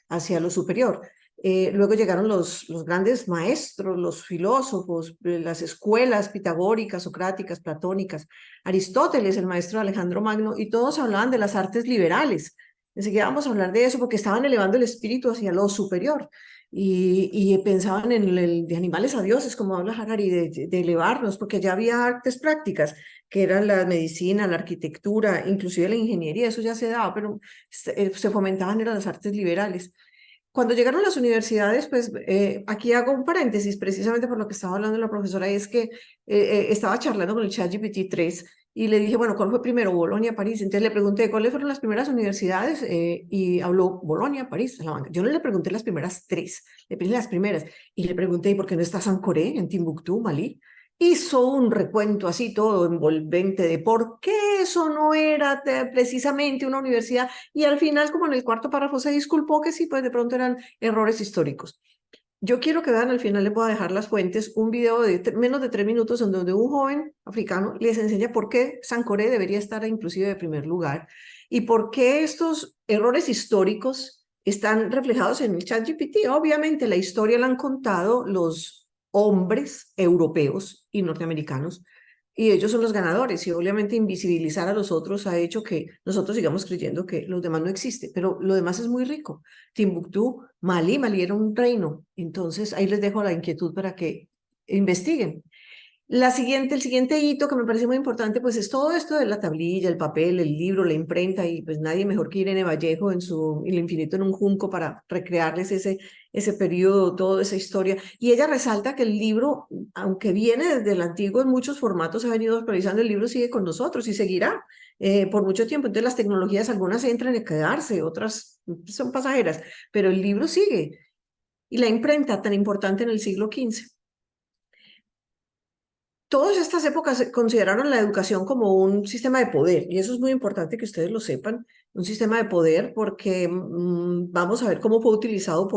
hacia lo superior. Luego llegaron los grandes maestros, los filósofos, las escuelas pitagóricas, socráticas, platónicas, Aristóteles, el maestro Alejandro Magno, y todos hablaban de las artes liberales. Enseguida vamos a hablar de eso porque estaban elevando el espíritu hacia lo superior y pensaban en de animales a dioses, como habla Harari, de elevarnos, porque ya había artes prácticas, que eran la medicina, la arquitectura, inclusive la ingeniería, eso ya se daba, pero se fomentaban eran las artes liberales. Cuando llegaron las universidades, pues aquí hago un paréntesis precisamente por lo que estaba hablando la profesora, y es que estaba charlando con el ChatGPT 3 y le dije, bueno, ¿cuál fue primero, Bolonia, París? Entonces le pregunté, ¿cuáles fueron las primeras universidades? Y habló Bolonia, París, Salamanca. Yo no le pregunté las primeras 3, le pedí las primeras. Y le pregunté, ¿y por qué no está Sankoré en Timbuktu, Malí? hizo un recuento así todo envolvente de por qué eso no era precisamente una universidad, y al final, como en el cuarto párrafo, se disculpó que sí, pues de pronto eran errores históricos. Yo quiero que vean, al final les voy a dejar las fuentes, un video de menos de 3 minutos en donde un joven africano les enseña por qué Sankoré debería estar inclusive de primer lugar y por qué estos errores históricos están reflejados en el ChatGPT. Obviamente la historia la han contado los hombres europeos y norteamericanos, y ellos son los ganadores, y obviamente invisibilizar a los otros ha hecho que nosotros sigamos creyendo que los demás no existen, pero lo demás es muy rico. Timbuktu, Malí era un reino, entonces ahí les dejo la inquietud para que investiguen. El siguiente hito que me parece muy importante, pues es todo esto de la tablilla, el papel, el libro, la imprenta, y pues nadie mejor que Irene Vallejo en su El infinito en un junco para recrearles ese periodo, toda esa historia. Y ella resalta que el libro, aunque viene desde el antiguo en muchos formatos, ha venido actualizando, el libro sigue con nosotros y seguirá por mucho tiempo. Entonces las tecnologías, algunas entran a quedarse, otras son pasajeras, pero el libro sigue. Y la imprenta, tan importante en el siglo XV. Todas estas épocas consideraron la educación como un sistema de poder, y eso es muy importante que ustedes lo sepan, un sistema de poder, porque vamos a ver cómo fue utilizado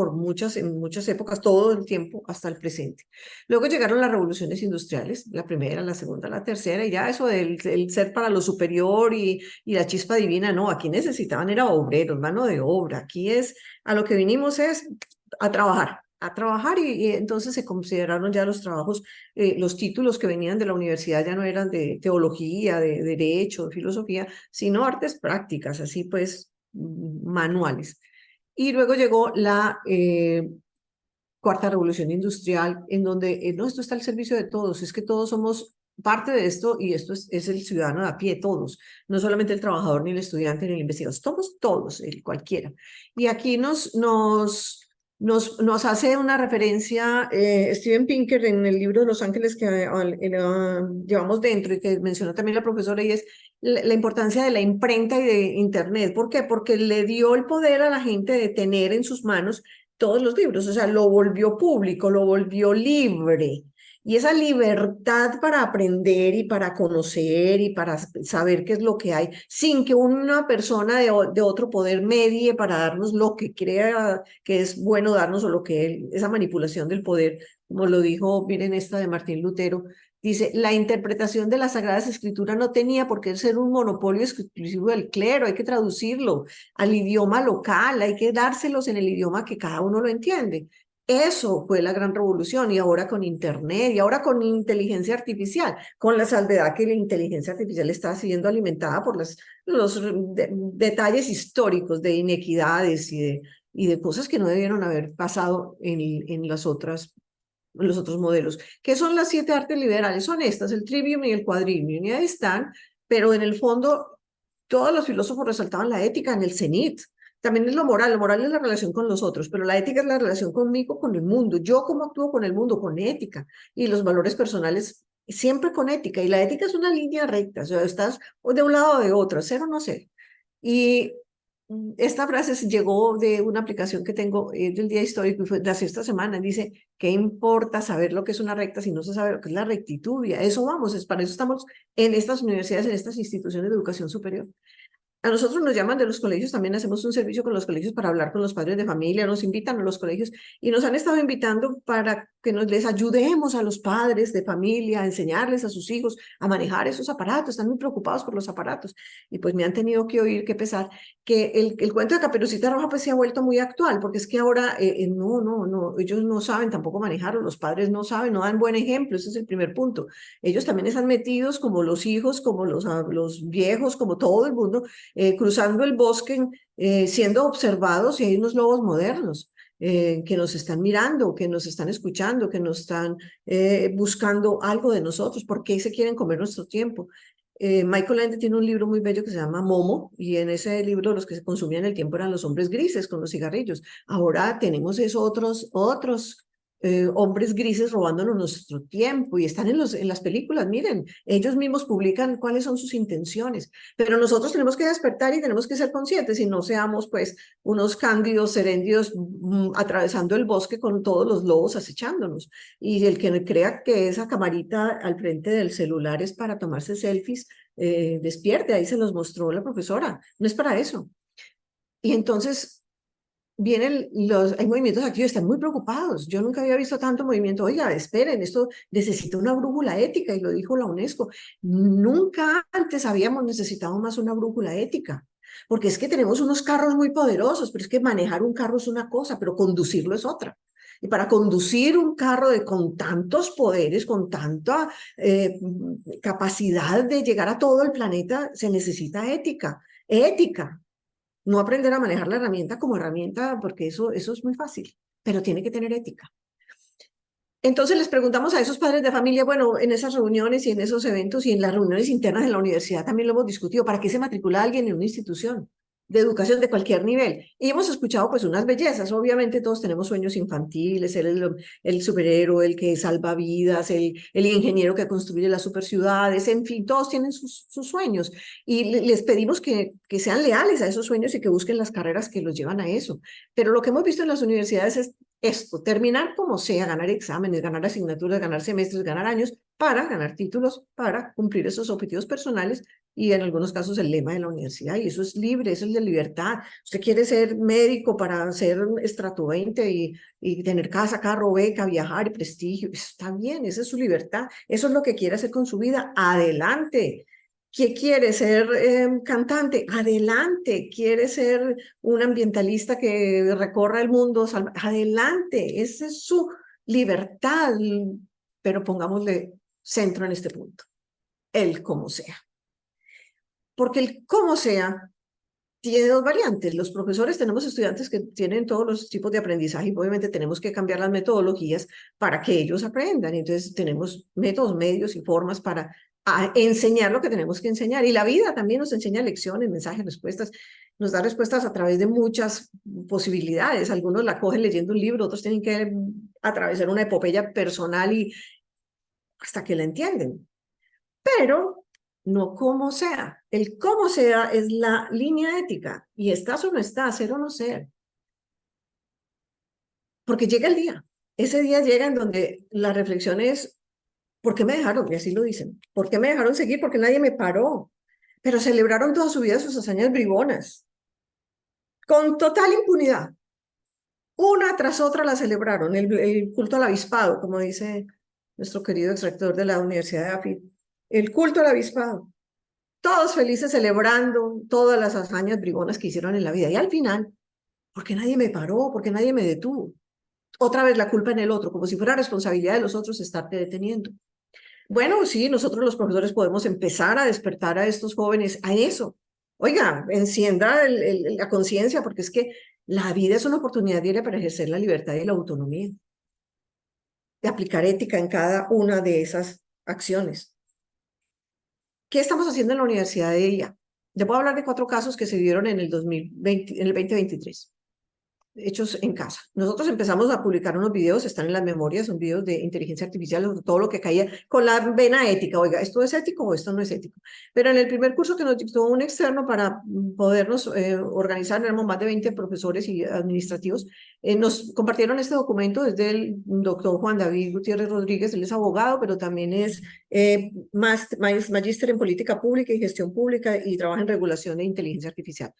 en muchas épocas, todo el tiempo hasta el presente. Luego llegaron las revoluciones industriales, la primera, la segunda, la tercera, y ya eso del ser para lo superior y la chispa divina, no, aquí necesitaban era obreros, mano de obra, aquí a lo que vinimos es a trabajar, y entonces se consideraron ya los trabajos, los títulos que venían de la universidad ya no eran de teología, de derecho, de filosofía, sino artes prácticas, así pues manuales. Y luego llegó la cuarta revolución industrial, en donde no, esto está al servicio de todos, es que todos somos parte de esto, y esto es el ciudadano de a pie, todos, no solamente el trabajador, ni el estudiante, ni el investigador, somos todos, cualquiera. Y aquí nos hace una referencia Steven Pinker en el libro de Los Ángeles que llevamos dentro y que mencionó también la profesora, y es la importancia de la imprenta y de Internet. ¿Por qué? Porque le dio el poder a la gente de tener en sus manos todos los libros, o sea, lo volvió público, lo volvió libre. Y esa libertad para aprender y para conocer y para saber qué es lo que hay, sin que una persona de otro poder medie para darnos lo que crea que es bueno darnos, o esa manipulación del poder, como lo dijo, miren esta de Martín Lutero, dice, la interpretación de las Sagradas Escrituras no tenía por qué ser un monopolio exclusivo del clero, hay que traducirlo al idioma local, hay que dárselos en el idioma que cada uno lo entiende. Eso fue la gran revolución, y ahora con Internet, y ahora con inteligencia artificial, con la salvedad que la inteligencia artificial está siendo alimentada por los detalles históricos de inequidades y de cosas que no debieron haber pasado en los otros modelos. ¿Qué son las 7 artes liberales? Son estas, el trivium y el quadrivium, y ahí están, pero en el fondo todos los filósofos resaltaban la ética en el cenit. También es lo moral es la relación con los otros, pero la ética es la relación conmigo, con el mundo. Yo cómo actúo con el mundo, con ética, y los valores personales siempre con ética, y la ética es una línea recta, o sea, estás de un lado o de otro, ser o no ser. Y esta frase llegó de una aplicación que tengo del día histórico, y fue de hace esta semana, dice, ¿qué importa saber lo que es una recta si no se sabe lo que es la rectitud? Y a eso vamos, para eso estamos en estas universidades, en estas instituciones de educación superior. A nosotros nos llaman de los colegios, también hacemos un servicio con los colegios para hablar con los padres de familia, nos invitan a los colegios y nos han estado invitando para que les ayudemos a los padres de familia, a enseñarles a sus hijos a manejar esos aparatos, están muy preocupados por los aparatos, y pues me han tenido que oír, que pesar, que el cuento de Caperucita Roja pues se ha vuelto muy actual, porque es que ahora no, ellos no saben tampoco manejarlo, los padres no saben, no dan buen ejemplo, ese es el primer punto. Ellos también están metidos como los hijos, como los viejos, como todo el mundo, cruzando el bosque, siendo observados, y hay unos lobos modernos que nos están mirando, que nos están escuchando, que nos están buscando algo de nosotros. ¿Por qué se quieren comer nuestro tiempo? Michael Ende tiene un libro muy bello que se llama Momo, y en ese libro los que se consumían el tiempo eran los hombres grises con los cigarrillos. Ahora tenemos otros hombres grises robándonos nuestro tiempo y están en las películas, miren, ellos mismos publican cuáles son sus intenciones, pero nosotros tenemos que despertar y tenemos que ser conscientes y no seamos pues unos cándidos serendios atravesando el bosque con todos los lobos acechándonos. Y el que crea que esa camarita al frente del celular es para tomarse selfies, despierte, ahí se los mostró la profesora, no es para eso. Y entonces hay movimientos activos, están muy preocupados. Yo nunca había visto tanto movimiento. Oiga, esperen, esto necesita una brújula ética, y lo dijo la UNESCO. Nunca antes habíamos necesitado más una brújula ética, porque es que tenemos unos carros muy poderosos, pero es que manejar un carro es una cosa, pero conducirlo es otra. Y para conducir un carro con tantos poderes, con tanta capacidad de llegar a todo el planeta, se necesita ética. Ética. No aprender a manejar la herramienta como herramienta, porque eso es muy fácil, pero tiene que tener ética. Entonces les preguntamos a esos padres de familia, bueno, en esas reuniones y en esos eventos y en las reuniones internas de la universidad también lo hemos discutido, ¿para qué se matricula alguien en una institución de educación de cualquier nivel? Y hemos escuchado pues unas bellezas. Obviamente todos tenemos sueños infantiles, el superhéroe, el que salva vidas, el ingeniero que construye las superciudades, en fin, todos tienen sus sueños y les pedimos que sean leales a esos sueños y que busquen las carreras que los llevan a eso. Pero lo que hemos visto en las universidades es esto, terminar como sea, ganar exámenes, ganar asignaturas, ganar semestres, ganar años, para ganar títulos, para cumplir esos objetivos personales y en algunos casos el lema de la universidad, y eso es libre, eso es de libertad. Usted quiere ser médico para ser estrato 20 y tener casa, carro, beca, viajar y prestigio, está bien, esa es su libertad, eso es lo que quiere hacer con su vida, adelante. ¿Qué quiere ser cantante? Adelante. ¿Quiere ser un ambientalista que recorra el mundo? Adelante. Esa es su libertad, pero pongámosle centro en este punto. El como sea. Porque el como sea tiene dos variantes. Los profesores tenemos estudiantes que tienen todos los tipos de aprendizaje y obviamente tenemos que cambiar las metodologías para que ellos aprendan. Entonces tenemos métodos, medios y formas para enseñar lo que tenemos que enseñar. Y la vida también nos enseña lecciones, mensajes, respuestas. Nos da respuestas a través de muchas posibilidades. Algunos la cogen leyendo un libro, otros tienen que atravesar una epopeya personal y hasta que la entienden. Pero no como sea. El cómo sea es la línea ética. Y estás o no estás, ser o no ser. Porque llega el día. Ese día llega en donde la reflexión es, ¿por qué me dejaron? Y así lo dicen. ¿Por qué me dejaron seguir? Porque nadie me paró. Pero celebraron toda su vida sus hazañas bribonas. Con total impunidad. Una tras otra la celebraron. El culto al avispado, como dice nuestro querido exrector de la Universidad de AFIT. El culto al avispado. Todos felices celebrando todas las hazañas bribonas que hicieron en la vida. Y al final, ¿por qué nadie me paró? ¿Por qué nadie me detuvo? Otra vez la culpa en el otro, como si fuera responsabilidad de los otros estarte deteniendo. Bueno, sí, nosotros los profesores podemos empezar a despertar a estos jóvenes a eso. Oiga, encienda la conciencia, porque es que la vida es una oportunidad diaria para ejercer la libertad y la autonomía, de aplicar ética en cada una de esas acciones. ¿Qué estamos haciendo en la Universidad de ella? Les voy a hablar de 4 casos que se dieron en el 2023. Hechos en casa. Nosotros empezamos a publicar unos videos, están en las memorias, son videos de inteligencia artificial, todo lo que caía con la vena ética. Oiga, ¿esto es ético o esto no es ético? Pero en el primer curso que nos dictó un externo para podernos organizar, éramos más de 20 profesores y administrativos, nos compartieron este documento desde el doctor Juan David Gutiérrez Rodríguez. Él es abogado, pero también es magíster en política pública y gestión pública y trabaja en regulación de inteligencia artificial.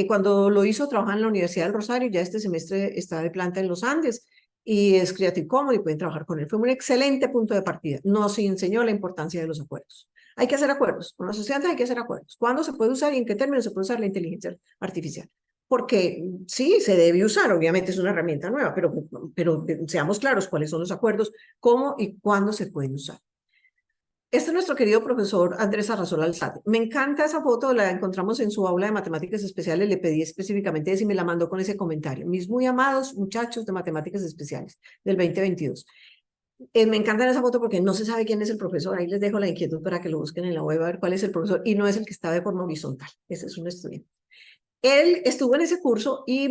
Cuando lo hizo, trabajaba en la Universidad del Rosario, ya este semestre está de planta en los Andes y es Creative Commons y pueden trabajar con él. Fue un excelente punto de partida. Nos enseñó la importancia de los acuerdos. Hay que hacer acuerdos. Con los estudiantes hay que hacer acuerdos. ¿Cuándo se puede usar y en qué términos se puede usar la inteligencia artificial? Porque sí, se debe usar, obviamente es una herramienta nueva, pero seamos claros cuáles son los acuerdos, cómo y cuándo se pueden usar. Este es nuestro querido profesor Andrés Arrazola Alzate. Me encanta esa foto, la encontramos en su aula de matemáticas especiales, le pedí específicamente si me la mandó con ese comentario. Mis muy amados muchachos de matemáticas especiales del 2022. Me encanta esa foto porque no se sabe quién es el profesor, ahí les dejo la inquietud para que lo busquen en la web a ver cuál es el profesor, y no es el que está de forma horizontal, ese es un estudiante. Él estuvo en ese curso y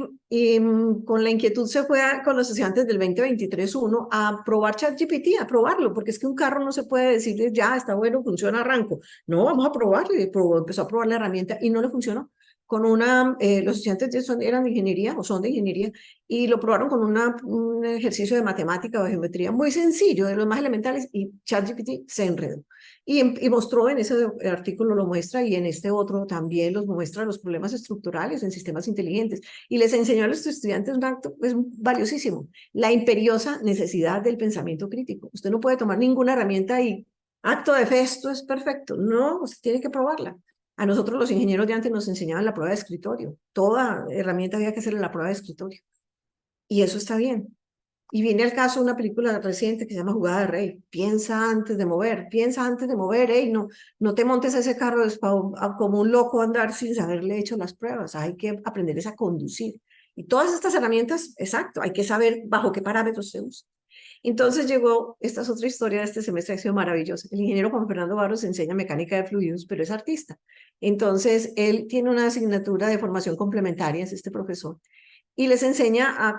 con la inquietud se fue con los estudiantes del 2023-1 a probar ChatGPT, a probarlo, porque es que un carro no se puede decirle, ya, está bueno, funciona, arranco. No, vamos a probarlo. Y empezó a probar la herramienta y no le funcionó. Con los estudiantes eran de ingeniería o son de ingeniería y lo probaron con un ejercicio de matemática o de geometría muy sencillo, de los más elementales, y ChatGPT se enredó. Y mostró en ese artículo, lo muestra, y en este otro también los muestra los problemas estructurales en sistemas inteligentes. Y les enseñó a los estudiantes un acto valiosísimo, la imperiosa necesidad del pensamiento crítico. Usted no puede tomar ninguna herramienta y acto de fe, esto es perfecto. No, usted tiene que probarla. A nosotros los ingenieros de antes nos enseñaban la prueba de escritorio. Toda herramienta había que hacerle la prueba de escritorio. Y eso está bien. Y viene al caso una película reciente que se llama Jugada de Rey. Piensa antes de mover, hey, no te montes a ese carro como un loco a andar sin haberle hecho las pruebas. Hay que aprender a conducir. Y todas estas herramientas, exacto, hay que saber bajo qué parámetros se usan. Entonces llegó, esta es otra historia de este semestre, ha sido maravillosa. El ingeniero Juan Fernando Barros enseña mecánica de fluidos, pero es artista. Entonces, él tiene una asignatura de formación complementaria, es este profesor, y les enseña a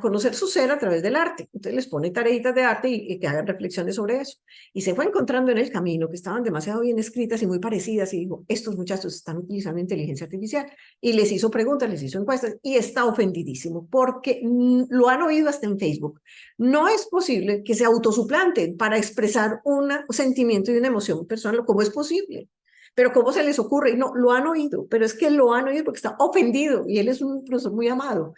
conocer su ser a través del arte. Entonces les pone tareitas de arte y que hagan reflexiones sobre eso. Y se fue encontrando en el camino que estaban demasiado bien escritas y muy parecidas, y dijo, estos muchachos están utilizando inteligencia artificial. Y les hizo preguntas, les hizo encuestas, y está ofendidísimo, porque lo han oído hasta en Facebook. No es posible que se autosuplanten para expresar un sentimiento y una emoción personal. ¿Cómo es posible? Pero ¿cómo se les ocurre? Y no, lo han oído, pero es que lo han oído porque está ofendido y él es un profesor muy amado.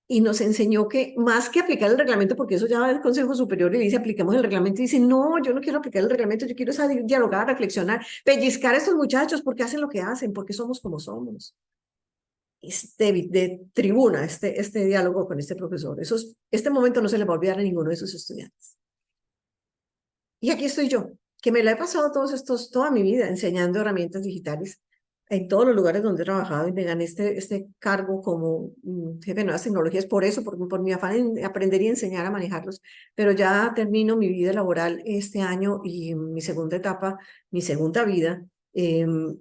Y nos enseñó que más que aplicar el reglamento, porque eso ya va al Consejo Superior y le dice, apliquemos el reglamento, y dice, no, yo no quiero aplicar el reglamento, yo quiero dialogar, reflexionar, pellizcar a estos muchachos porque hacen lo que hacen, porque somos como somos. De tribuna este diálogo con este profesor. Este momento no se le va a olvidar a ninguno de sus estudiantes. Y aquí estoy yo, que me la he pasado toda mi vida enseñando herramientas digitales en todos los lugares donde he trabajado, y me gané este cargo como jefe de nuevas tecnologías por mi afán en aprender y enseñar a manejarlos. Pero ya termino mi vida laboral este año y mi segunda etapa, mi segunda vida,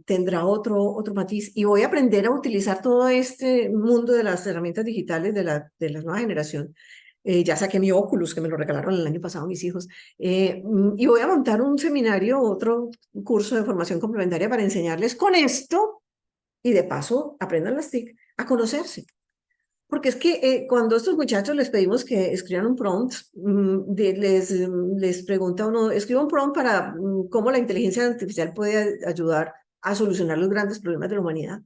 tendrá otro matiz, y voy a aprender a utilizar todo este mundo de las herramientas digitales de la nueva generación. Ya saqué mi Oculus, que me lo regalaron el año pasado mis hijos, y voy a montar un seminario, otro curso de formación complementaria para enseñarles con esto, y de paso aprendan las TIC a conocerse. Porque es que cuando a estos muchachos les pedimos que escriban un prompt, les pregunta uno, escriba un prompt para cómo la inteligencia artificial puede ayudar a solucionar los grandes problemas de la humanidad.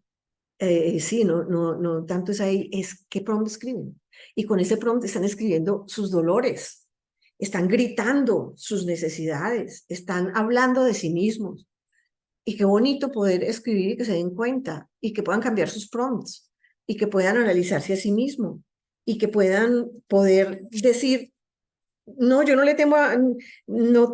Sí, no tanto es ahí, es qué prompt escriben. Y con ese prompt están escribiendo sus dolores, están gritando sus necesidades, están hablando de sí mismos. Y qué bonito poder escribir y que se den cuenta, y que puedan cambiar sus prompts, y que puedan analizarse a sí mismos, y que puedan poder decir, no, yo no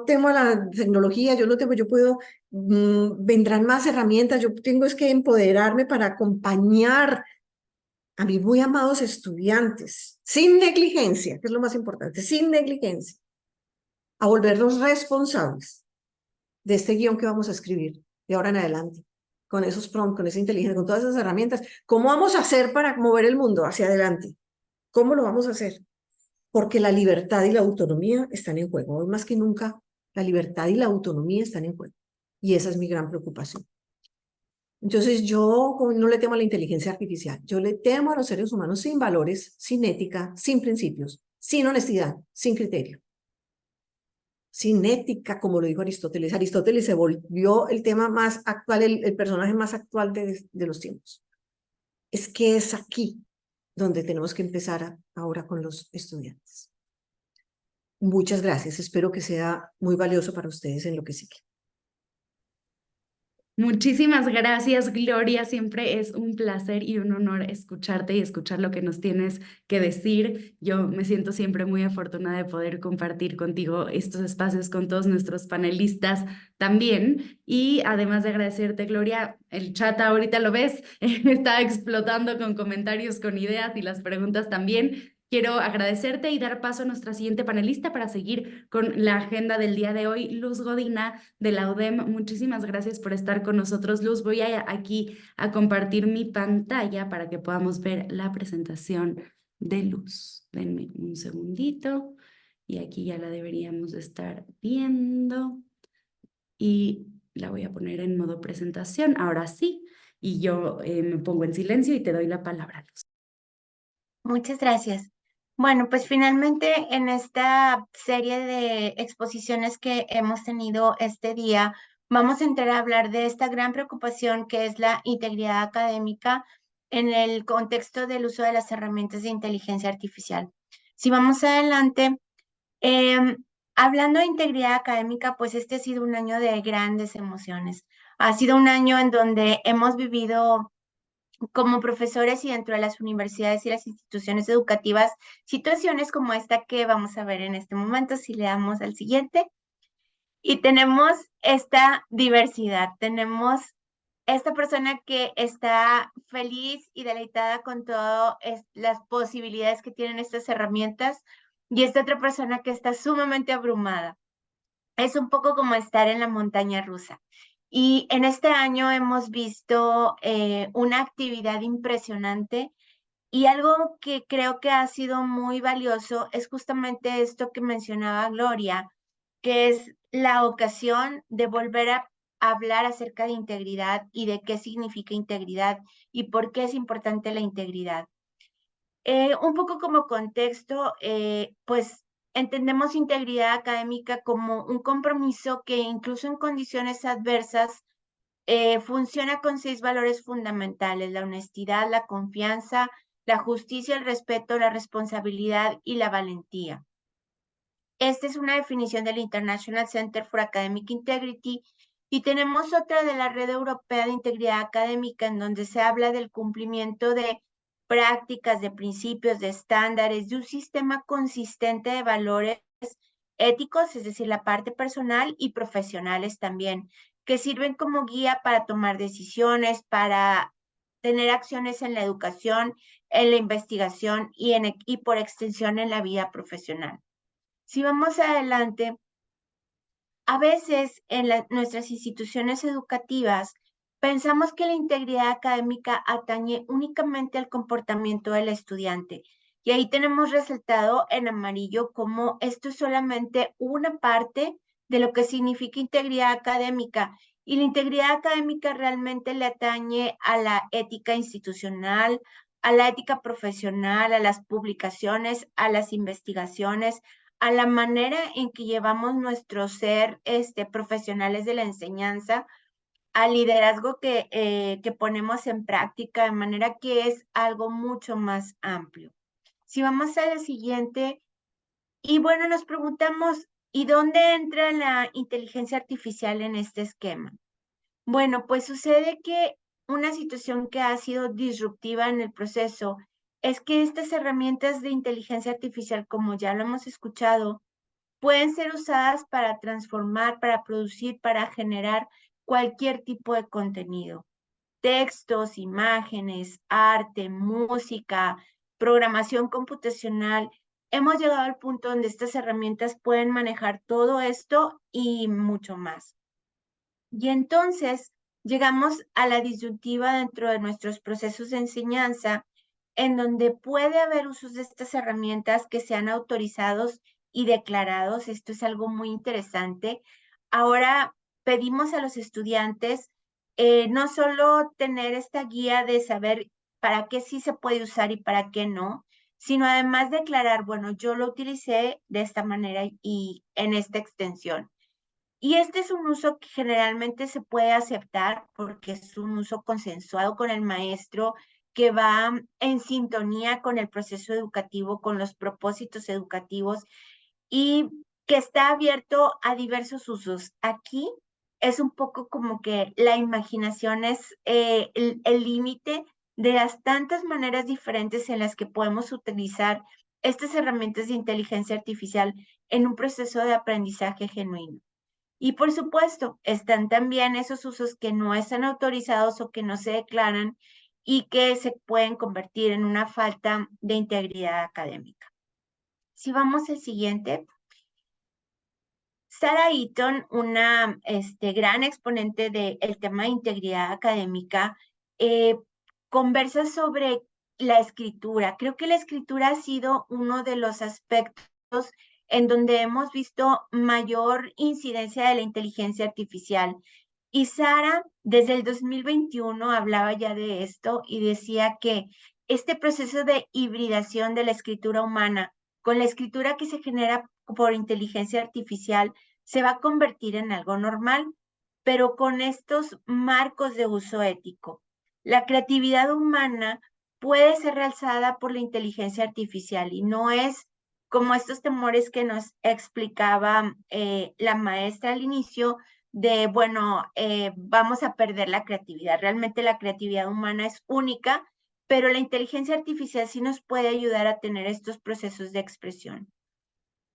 temo a la tecnología, yo puedo, vendrán más herramientas, yo tengo es que empoderarme para acompañar a mis muy amados estudiantes, sin negligencia, que es lo más importante, sin negligencia, a volverlos responsables de este guión que vamos a escribir de ahora en adelante, con esos prompts, con esa inteligencia, con todas esas herramientas. ¿Cómo vamos a hacer para mover el mundo hacia adelante? ¿Cómo lo vamos a hacer? Porque la libertad y la autonomía están en juego. Hoy más que nunca, la libertad y la autonomía están en juego. Y esa es mi gran preocupación. Entonces yo no le temo a la inteligencia artificial, yo le temo a los seres humanos sin valores, sin ética, sin principios, sin honestidad, sin criterio, sin ética, como lo dijo Aristóteles. Aristóteles se volvió el tema más actual, el personaje más actual de los tiempos. Es que es aquí donde tenemos que empezar ahora con los estudiantes. Muchas gracias, espero que sea muy valioso para ustedes en lo que sigue. Muchísimas gracias, Gloria. Siempre es un placer y un honor escucharte y escuchar lo que nos tienes que decir. Yo me siento siempre muy afortunada de poder compartir contigo estos espacios con todos nuestros panelistas también. Y además de agradecerte, Gloria, el chat ahorita lo ves, está explotando con comentarios, con ideas, y las preguntas también. Quiero agradecerte y dar paso a nuestra siguiente panelista para seguir con la agenda del día de hoy, Luz Godina de la UDEM. Muchísimas gracias por estar con nosotros, Luz. Voy aquí a compartir mi pantalla para que podamos ver la presentación de Luz. Denme un segundito y aquí ya la deberíamos de estar viendo y la voy a poner en modo presentación. Ahora sí, y yo me pongo en silencio y te doy la palabra, Luz. Muchas gracias. Bueno, pues finalmente en esta serie de exposiciones que hemos tenido este día, vamos a entrar a hablar de esta gran preocupación que es la integridad académica en el contexto del uso de las herramientas de inteligencia artificial. Si vamos adelante, hablando de integridad académica, pues este ha sido un año de grandes emociones. Ha sido un año en donde hemos vivido como profesores y dentro de las universidades y las instituciones educativas, situaciones como esta que vamos a ver en este momento, si le damos al siguiente. Y tenemos esta diversidad, tenemos esta persona que está feliz y deleitada con todas las posibilidades que tienen estas herramientas y esta otra persona que está sumamente abrumada. Es un poco como estar en la montaña rusa. Y en este año hemos visto una actividad impresionante y algo que creo que ha sido muy valioso es justamente esto que mencionaba Gloria, que es la ocasión de volver a hablar acerca de integridad y de qué significa integridad y por qué es importante la integridad. Un poco como contexto, pues entendemos integridad académica como un compromiso que incluso en condiciones adversas funciona con 6 valores fundamentales: la honestidad, la confianza, la justicia, el respeto, la responsabilidad y la valentía. Esta es una definición del International Center for Academic Integrity y tenemos otra de la Red Europea de Integridad Académica en donde se habla del cumplimiento de prácticas, de principios, de estándares, de un sistema consistente de valores éticos, es decir, la parte personal y profesionales también, que sirven como guía para tomar decisiones, para tener acciones en la educación, en la investigación y por extensión en la vida profesional. Si vamos adelante, a veces en nuestras instituciones educativas pensamos que la integridad académica atañe únicamente al comportamiento del estudiante. Y ahí tenemos resaltado en amarillo cómo esto es solamente una parte de lo que significa integridad académica. Y la integridad académica realmente le atañe a la ética institucional, a la ética profesional, a las publicaciones, a las investigaciones, a la manera en que llevamos nuestro ser profesionales de la enseñanza, al liderazgo que ponemos en práctica, de manera que es algo mucho más amplio. Si vamos a la siguiente, y bueno, nos preguntamos, ¿y dónde entra la inteligencia artificial en este esquema? Bueno, pues sucede que una situación que ha sido disruptiva en el proceso es que estas herramientas de inteligencia artificial, como ya lo hemos escuchado, pueden ser usadas para transformar, para producir, para generar cualquier tipo de contenido. Textos, imágenes, arte, música, programación computacional. Hemos llegado al punto donde estas herramientas pueden manejar todo esto y mucho más. Y entonces llegamos a la disyuntiva dentro de nuestros procesos de enseñanza, en donde puede haber usos de estas herramientas que sean autorizados y declarados. Esto es algo muy interesante. Ahora pedimos a los estudiantes no solo tener esta guía de saber para qué sí se puede usar y para qué no, sino además declarar, bueno, yo lo utilicé de esta manera y en esta extensión. Y este es un uso que generalmente se puede aceptar porque es un uso consensuado con el maestro, que va en sintonía con el proceso educativo, con los propósitos educativos y que está abierto a diversos usos. Aquí es un poco como que la imaginación es el límite de las tantas maneras diferentes en las que podemos utilizar estas herramientas de inteligencia artificial en un proceso de aprendizaje genuino. Y por supuesto, están también esos usos que no están autorizados o que no se declaran y que se pueden convertir en una falta de integridad académica. Si vamos al siguiente. Sarah Eaton, una gran exponente del tema de integridad académica, conversa sobre la escritura. Creo que la escritura ha sido uno de los aspectos en donde hemos visto mayor incidencia de la inteligencia artificial. Y Sarah, desde el 2021, hablaba ya de esto y decía que este proceso de hibridación de la escritura humana con la escritura que se genera por inteligencia artificial se va a convertir en algo normal, pero con estos marcos de uso ético. La creatividad humana puede ser realzada por la inteligencia artificial y no es como estos temores que nos explicaba la maestra al inicio de, bueno, vamos a perder la creatividad. Realmente la creatividad humana es única, pero la inteligencia artificial sí nos puede ayudar a tener estos procesos de expresión.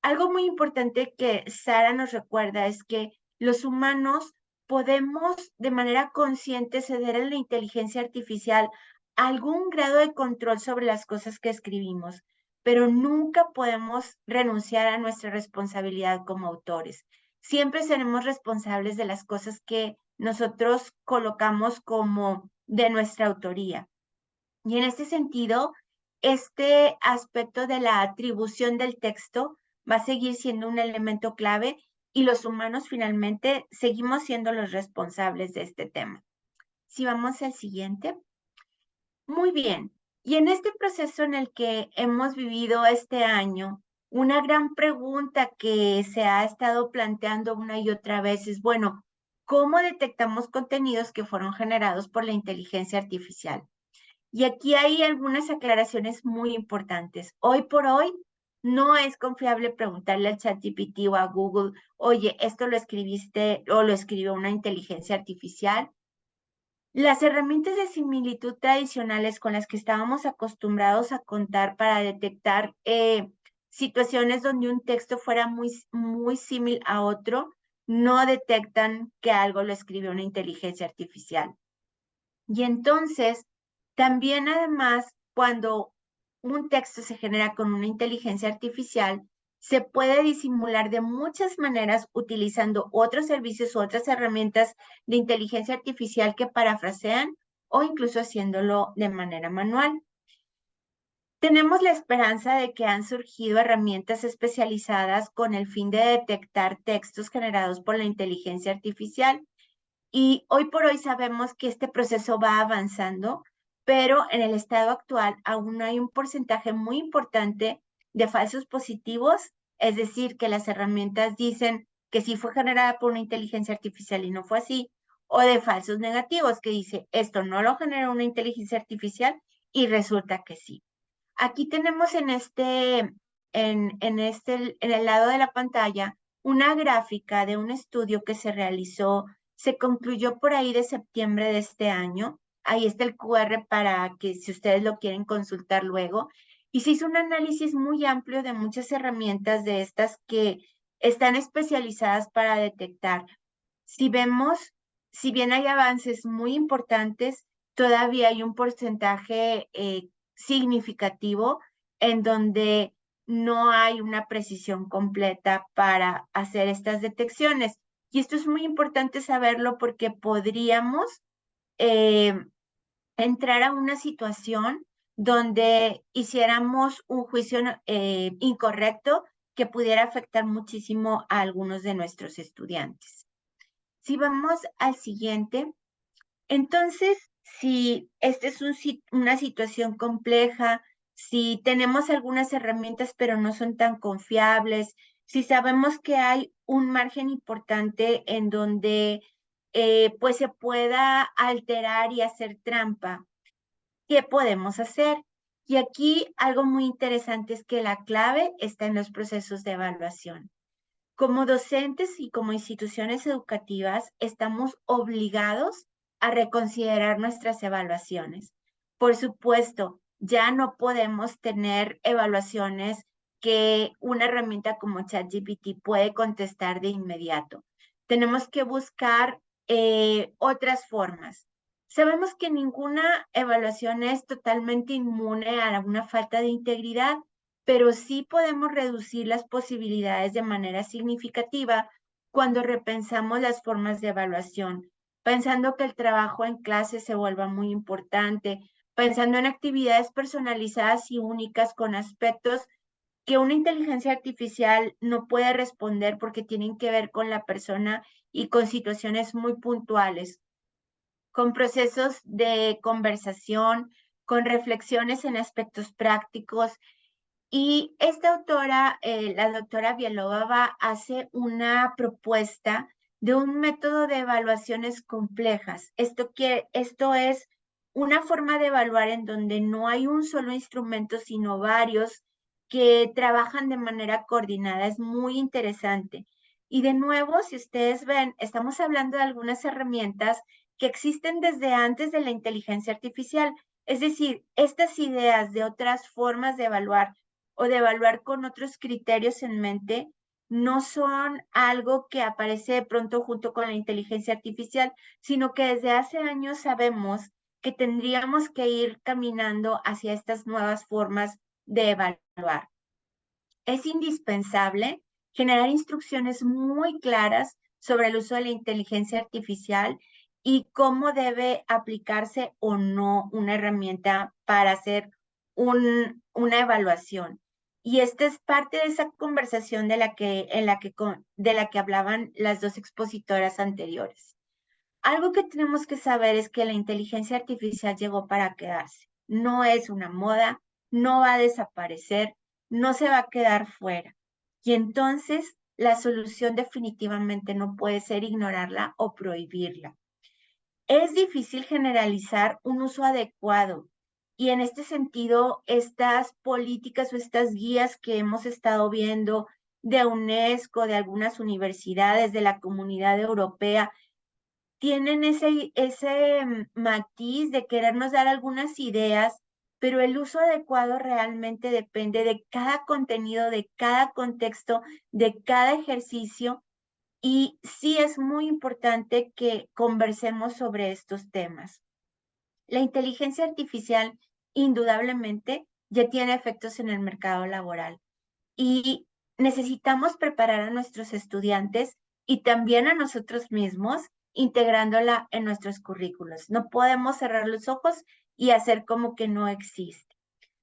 Algo muy importante que Sarah nos recuerda es que los humanos podemos de manera consciente ceder a la inteligencia artificial algún grado de control sobre las cosas que escribimos, pero nunca podemos renunciar a nuestra responsabilidad como autores. Siempre seremos responsables de las cosas que nosotros colocamos como de nuestra autoría. Y en este sentido, este aspecto de la atribución del texto va a seguir siendo un elemento clave y los humanos finalmente seguimos siendo los responsables de este tema. Si vamos al siguiente. Muy bien. Y en este proceso en el que hemos vivido este año, una gran pregunta que se ha estado planteando una y otra vez es, bueno, ¿cómo detectamos contenidos que fueron generados por la inteligencia artificial? Y aquí hay algunas aclaraciones muy importantes. Hoy por hoy no es confiable preguntarle al ChatGPT o a Google, oye, esto lo escribiste o lo escribió una inteligencia artificial. Las herramientas de similitud tradicionales con las que estábamos acostumbrados a contar para detectar situaciones donde un texto fuera muy similar a otro, no detectan que algo lo escribió una inteligencia artificial. Y entonces, también además, cuando un texto se genera con una inteligencia artificial, se puede disimular de muchas maneras utilizando otros servicios u otras herramientas de inteligencia artificial que parafrasean o incluso haciéndolo de manera manual. Tenemos la esperanza de que han surgido herramientas especializadas con el fin de detectar textos generados por la inteligencia artificial. Y hoy por hoy sabemos que este proceso va avanzando, pero en el estado actual aún hay un porcentaje muy importante de falsos positivos, es decir, que las herramientas dicen que sí fue generada por una inteligencia artificial y no fue así, o de falsos negativos, que dice esto no lo generó una inteligencia artificial y resulta que sí. Aquí tenemos en el lado de la pantalla una gráfica de un estudio que se realizó, se concluyó por ahí de septiembre de este año. Ahí está el QR para que si ustedes lo quieren consultar luego. Y se hizo un análisis muy amplio de muchas herramientas de estas que están especializadas para detectar. Si vemos, si bien hay avances muy importantes, todavía hay un porcentaje significativo en donde no hay una precisión completa para hacer estas detecciones. Y esto es muy importante saberlo porque podríamos entrar a una situación donde hiciéramos un juicio incorrecto que pudiera afectar muchísimo a algunos de nuestros estudiantes. Si vamos al siguiente, entonces, si esta es una situación compleja, si tenemos algunas herramientas pero no son tan confiables, si sabemos que hay un margen importante en donde pues se pueda alterar y hacer trampa, ¿qué podemos hacer? Y aquí algo muy interesante es que la clave está en los procesos de evaluación. Como docentes y como instituciones educativas, estamos obligados a reconsiderar nuestras evaluaciones. Por supuesto, ya no podemos tener evaluaciones que una herramienta como ChatGPT puede contestar de inmediato. Tenemos que buscar otras formas. Sabemos que ninguna evaluación es totalmente inmune a una falta de integridad, pero sí podemos reducir las posibilidades de manera significativa cuando repensamos las formas de evaluación, pensando que el trabajo en clase se vuelva muy importante, pensando en actividades personalizadas y únicas con aspectos que una inteligencia artificial no puede responder porque tienen que ver con la persona y con situaciones muy puntuales, con procesos de conversación, con reflexiones en aspectos prácticos. Y esta autora, la doctora Bielobaba, hace una propuesta de un método de evaluaciones complejas. Esto es una forma de evaluar en donde no hay un solo instrumento, sino varios que trabajan de manera coordinada. Es muy interesante. Y de nuevo, si ustedes ven, estamos hablando de algunas herramientas que existen desde antes de la inteligencia artificial. Es decir, estas ideas de otras formas de evaluar o de evaluar con otros criterios en mente no son algo que aparece de pronto junto con la inteligencia artificial, sino que desde hace años sabemos que tendríamos que ir caminando hacia estas nuevas formas de evaluar. Es indispensable generar instrucciones muy claras sobre el uso de la inteligencia artificial y cómo debe aplicarse o no una herramienta para hacer una evaluación. Y esta es parte de esa conversación de la que hablaban las dos expositoras anteriores. Algo que tenemos que saber es que la inteligencia artificial llegó para quedarse. No es una moda, no va a desaparecer, no se va a quedar fuera. Y entonces la solución definitivamente no puede ser ignorarla o prohibirla. Es difícil generalizar un uso adecuado y en este sentido estas políticas o estas guías que hemos estado viendo de UNESCO, de algunas universidades, de la Comunidad Europea, tienen ese matiz de querernos dar algunas ideas, pero el uso adecuado realmente depende de cada contenido, de cada contexto, de cada ejercicio. Y sí es muy importante que conversemos sobre estos temas. La inteligencia artificial indudablemente ya tiene efectos en el mercado laboral y necesitamos preparar a nuestros estudiantes y también a nosotros mismos integrándola en nuestros currículos. No podemos cerrar los ojos y hacer como que no existe.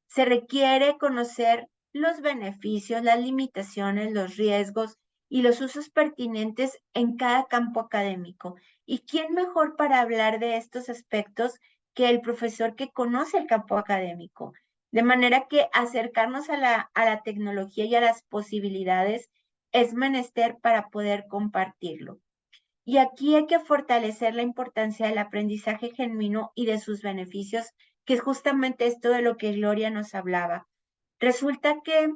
Se requiere conocer los beneficios, las limitaciones, los riesgos y los usos pertinentes en cada campo académico. ¿Y quién mejor para hablar de estos aspectos que el profesor que conoce el campo académico? De manera que acercarnos a la tecnología y a las posibilidades es menester para poder compartirlo. Y aquí hay que fortalecer la importancia del aprendizaje genuino y de sus beneficios, que es justamente esto de lo que Gloria nos hablaba. Resulta que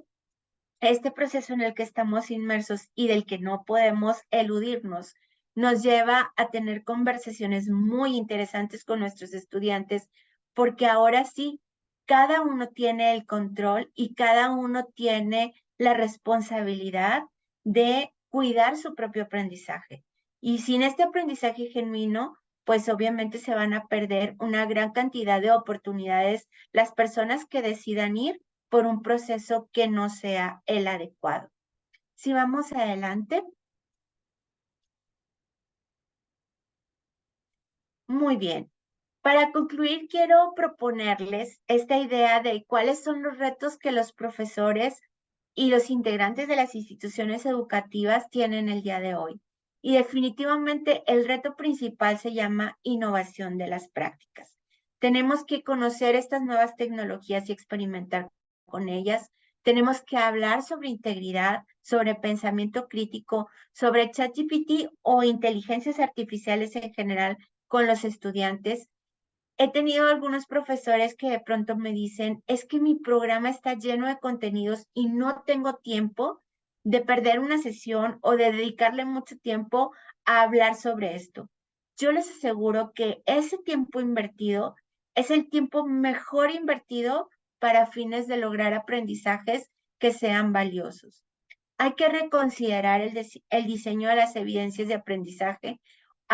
este proceso en el que estamos inmersos y del que no podemos eludirnos, nos lleva a tener conversaciones muy interesantes con nuestros estudiantes, porque ahora sí, cada uno tiene el control y cada uno tiene la responsabilidad de cuidar su propio aprendizaje. Y sin este aprendizaje genuino, pues obviamente se van a perder una gran cantidad de oportunidades las personas que decidan ir por un proceso que no sea el adecuado. Si vamos adelante. Muy bien. Para concluir, quiero proponerles esta idea de cuáles son los retos que los profesores y los integrantes de las instituciones educativas tienen el día de hoy. Y definitivamente el reto principal se llama innovación de las prácticas. Tenemos que conocer estas nuevas tecnologías y experimentar con ellas. Tenemos que hablar sobre integridad, sobre pensamiento crítico, sobre ChatGPT o inteligencias artificiales en general con los estudiantes. He tenido algunos profesores que de pronto me dicen, es que mi programa está lleno de contenidos y no tengo tiempo de perder una sesión o de dedicarle mucho tiempo a hablar sobre esto. Yo les aseguro que ese tiempo invertido es el tiempo mejor invertido para fines de lograr aprendizajes que sean valiosos. Hay que reconsiderar el diseño de las evidencias de aprendizaje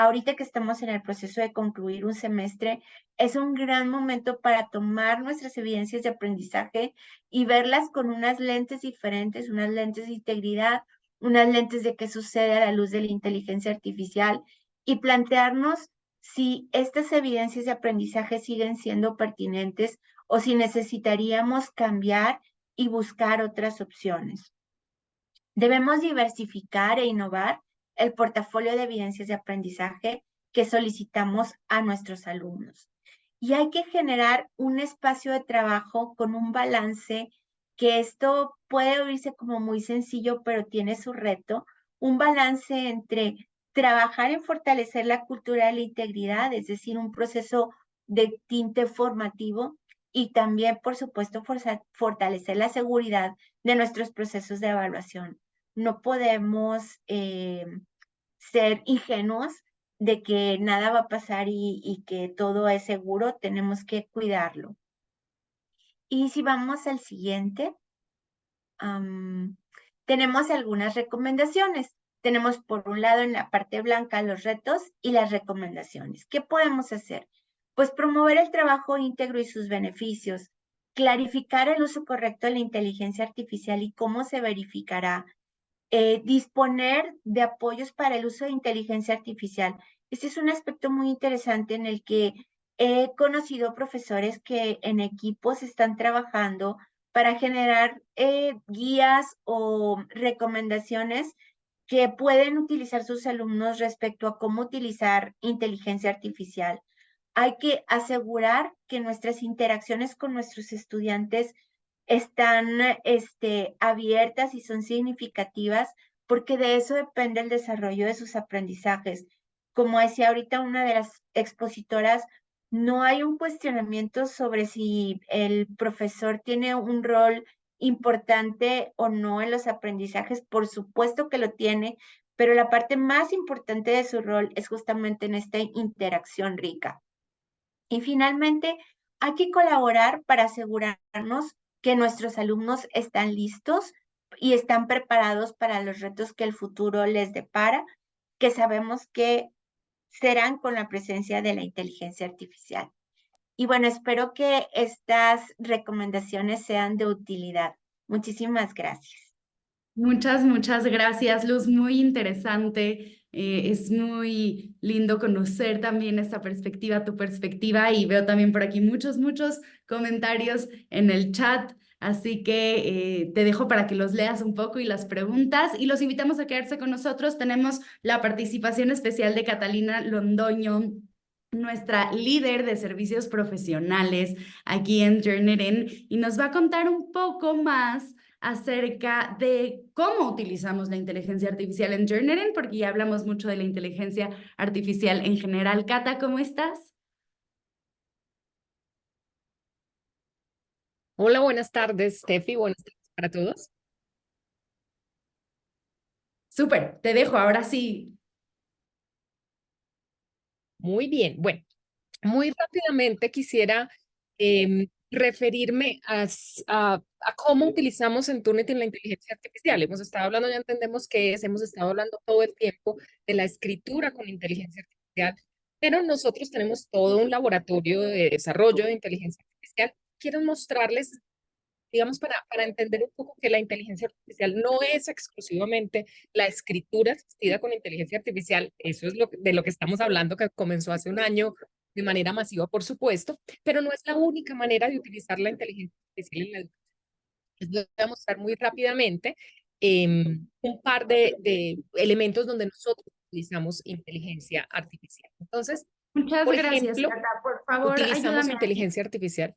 ahorita que estamos en el proceso de concluir un semestre, es un gran momento para tomar nuestras evidencias de aprendizaje y verlas con unas lentes diferentes, unas lentes de integridad, unas lentes de qué sucede a la luz de la inteligencia artificial y plantearnos si estas evidencias de aprendizaje siguen siendo pertinentes o si necesitaríamos cambiar y buscar otras opciones. Debemos diversificar e innovar el portafolio de evidencias de aprendizaje que solicitamos a nuestros alumnos. Y hay que generar un espacio de trabajo con un balance, que esto puede oírse como muy sencillo, pero tiene su reto, un balance entre trabajar en fortalecer la cultura de la integridad, es decir, un proceso de tinte formativo, y también, por supuesto, fortalecer la seguridad de nuestros procesos de evaluación. No podemos ser ingenuos de que nada va a pasar y que todo es seguro. Tenemos que cuidarlo. Y si vamos al siguiente, tenemos algunas recomendaciones. Tenemos por un lado en la parte blanca los retos y las recomendaciones. ¿Qué podemos hacer? Pues promover el trabajo íntegro y sus beneficios, clarificar el uso correcto de la inteligencia artificial y cómo se verificará, disponer de apoyos para el uso de inteligencia artificial. Este es un aspecto muy interesante en el que he conocido profesores que en equipos están trabajando para generar guías o recomendaciones que pueden utilizar sus alumnos respecto a cómo utilizar inteligencia artificial. Hay que asegurar que nuestras interacciones con nuestros estudiantes están abiertas y son significativas, porque de eso depende el desarrollo de sus aprendizajes. Como decía ahorita una de las expositoras, no hay un cuestionamiento sobre si el profesor tiene un rol importante o no en los aprendizajes. Por supuesto que lo tiene, pero la parte más importante de su rol es justamente en esta interacción rica. Y finalmente, hay que colaborar para asegurarnos que nuestros alumnos están listos y están preparados para los retos que el futuro les depara, que sabemos que serán con la presencia de la inteligencia artificial. Y bueno, espero que estas recomendaciones sean de utilidad. Muchísimas gracias. Muchas gracias, Luz. Muy interesante. Es muy lindo conocer también esta perspectiva, tu perspectiva, y veo también por aquí muchos comentarios en el chat. Así que te dejo para que los leas un poco y las preguntas, y los invitamos a quedarse con nosotros. Tenemos la participación especial de Catalina Londoño, nuestra líder de servicios profesionales aquí en Journey-in, y nos va a contar un poco más acerca de cómo utilizamos la inteligencia artificial en Journey-in, porque ya hablamos mucho de la inteligencia artificial en general. Cata, ¿cómo estás? Hola, buenas tardes, Steffi. Buenas tardes para todos. Súper, te dejo, ahora sí. Muy bien. Bueno, muy rápidamente quisiera referirme a cómo utilizamos en Turnitin la inteligencia artificial. Hemos estado hablando, ya entendemos qué es, hemos estado hablando todo el tiempo de la escritura con inteligencia artificial, pero nosotros tenemos todo un laboratorio de desarrollo de inteligencia artificial. Quiero mostrarles, digamos, para entender un poco que la inteligencia artificial no es exclusivamente la escritura asistida con inteligencia artificial. Eso es de lo que estamos hablando, que comenzó hace un año de manera masiva, por supuesto, pero no es la única manera de utilizar la inteligencia artificial en la educación. Les voy a mostrar muy rápidamente un par de elementos donde nosotros utilizamos inteligencia artificial. Entonces, Muchas por gracias, ejemplo, Cata. Por favor, utilizamos ayúdame inteligencia artificial.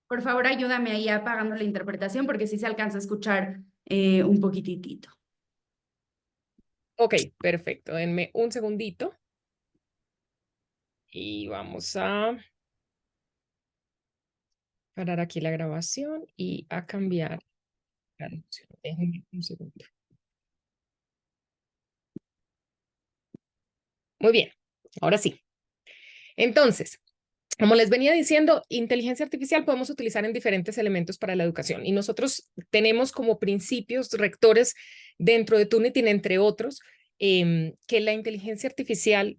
Por favor, ayúdame ahí apagando la interpretación, porque sí se alcanza a escuchar un poquitito. Ok, perfecto. Denme un segundito. Y vamos a parar aquí la grabación y a cambiar la traducción. Déjenme un segundo. Muy bien, ahora sí. Entonces, como les venía diciendo, inteligencia artificial podemos utilizar en diferentes elementos para la educación, y nosotros tenemos como principios rectores dentro de Turnitin, entre otros, que la inteligencia artificial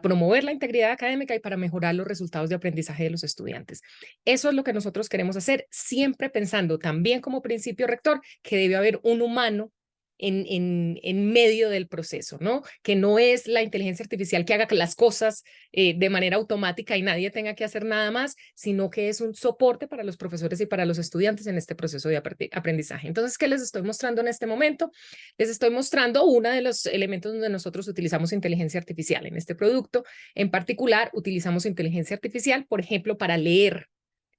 promover la integridad académica y para mejorar los resultados de aprendizaje de los estudiantes. Eso es lo que nosotros queremos hacer, siempre pensando también como principio rector que debe haber un humano en medio del proceso, ¿no? Que no es la inteligencia artificial que haga las cosas de manera automática y nadie tenga que hacer nada más, sino que es un soporte para los profesores y para los estudiantes en este proceso de aprendizaje. Entonces, ¿qué les estoy mostrando en este momento? Les estoy mostrando uno de los elementos donde nosotros utilizamos inteligencia artificial. En este producto, en particular, utilizamos inteligencia artificial, por ejemplo, para leer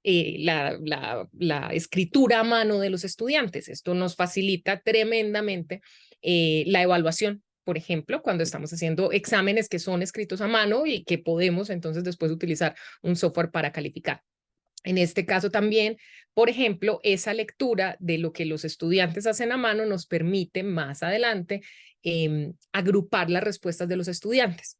la escritura a mano de los estudiantes. Esto nos facilita tremendamente la evaluación, por ejemplo, cuando estamos haciendo exámenes que son escritos a mano y que podemos entonces después utilizar un software para calificar. En este caso también, por ejemplo, esa lectura de lo que los estudiantes hacen a mano nos permite más adelante agrupar las respuestas de los estudiantes.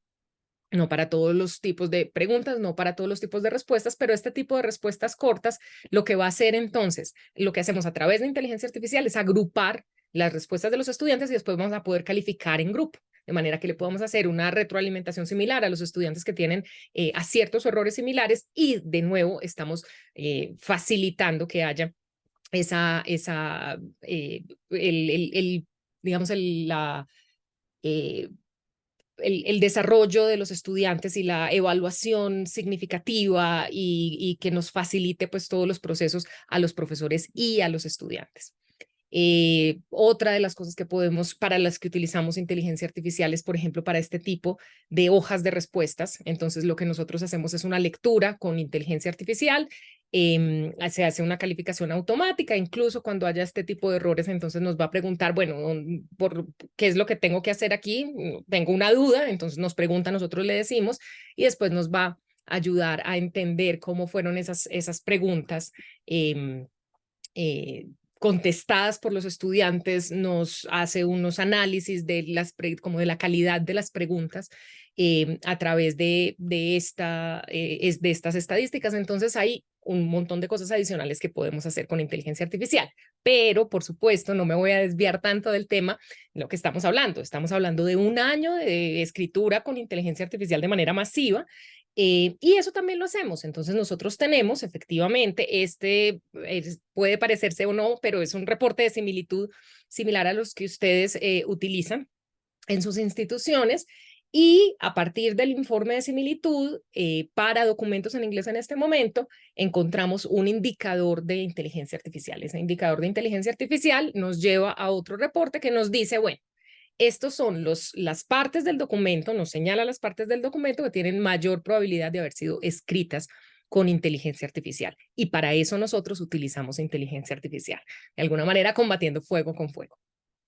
No para todos los tipos de preguntas, no para todos los tipos de respuestas, pero este tipo de respuestas cortas, lo que va a hacer entonces, lo que hacemos a través de inteligencia artificial es agrupar las respuestas de los estudiantes y después vamos a poder calificar en grupo, de manera que le podamos hacer una retroalimentación similar a los estudiantes que tienen aciertos o errores similares y de nuevo estamos facilitando que haya digamos, el desarrollo de los estudiantes y la evaluación significativa y que nos facilite pues todos los procesos a los profesores y a los estudiantes. Otra de las cosas que para las que utilizamos inteligencia artificial es, por ejemplo, para este tipo de hojas de respuestas. Entonces, lo que nosotros hacemos es una lectura con inteligencia artificial, se hace una calificación automática, incluso cuando haya este tipo de errores, entonces nos va a preguntar, bueno, ¿qué es lo que tengo que hacer aquí? Tengo una duda, entonces nos pregunta, nosotros le decimos, y después nos va a ayudar a entender cómo fueron esas preguntas contestadas por los estudiantes, nos hace unos análisis de como de la calidad de las preguntas a través de estas estadísticas. Entonces hay un montón de cosas adicionales que podemos hacer con inteligencia artificial, pero por supuesto no me voy a desviar tanto del tema de lo que estamos hablando. Estamos hablando de un año de escritura con inteligencia artificial de manera masiva. Y eso también lo hacemos. Entonces nosotros tenemos efectivamente, puede parecerse o no, pero es un reporte de similitud similar a los que ustedes utilizan en sus instituciones. Y a partir del informe de similitud, para documentos en inglés en este momento, encontramos un indicador de inteligencia artificial. Ese indicador de inteligencia artificial nos lleva a otro reporte que nos dice, bueno, estos son las partes del documento, nos señala las partes del documento que tienen mayor probabilidad de haber sido escritas con inteligencia artificial. Y para eso nosotros utilizamos inteligencia artificial, de alguna manera combatiendo fuego con fuego.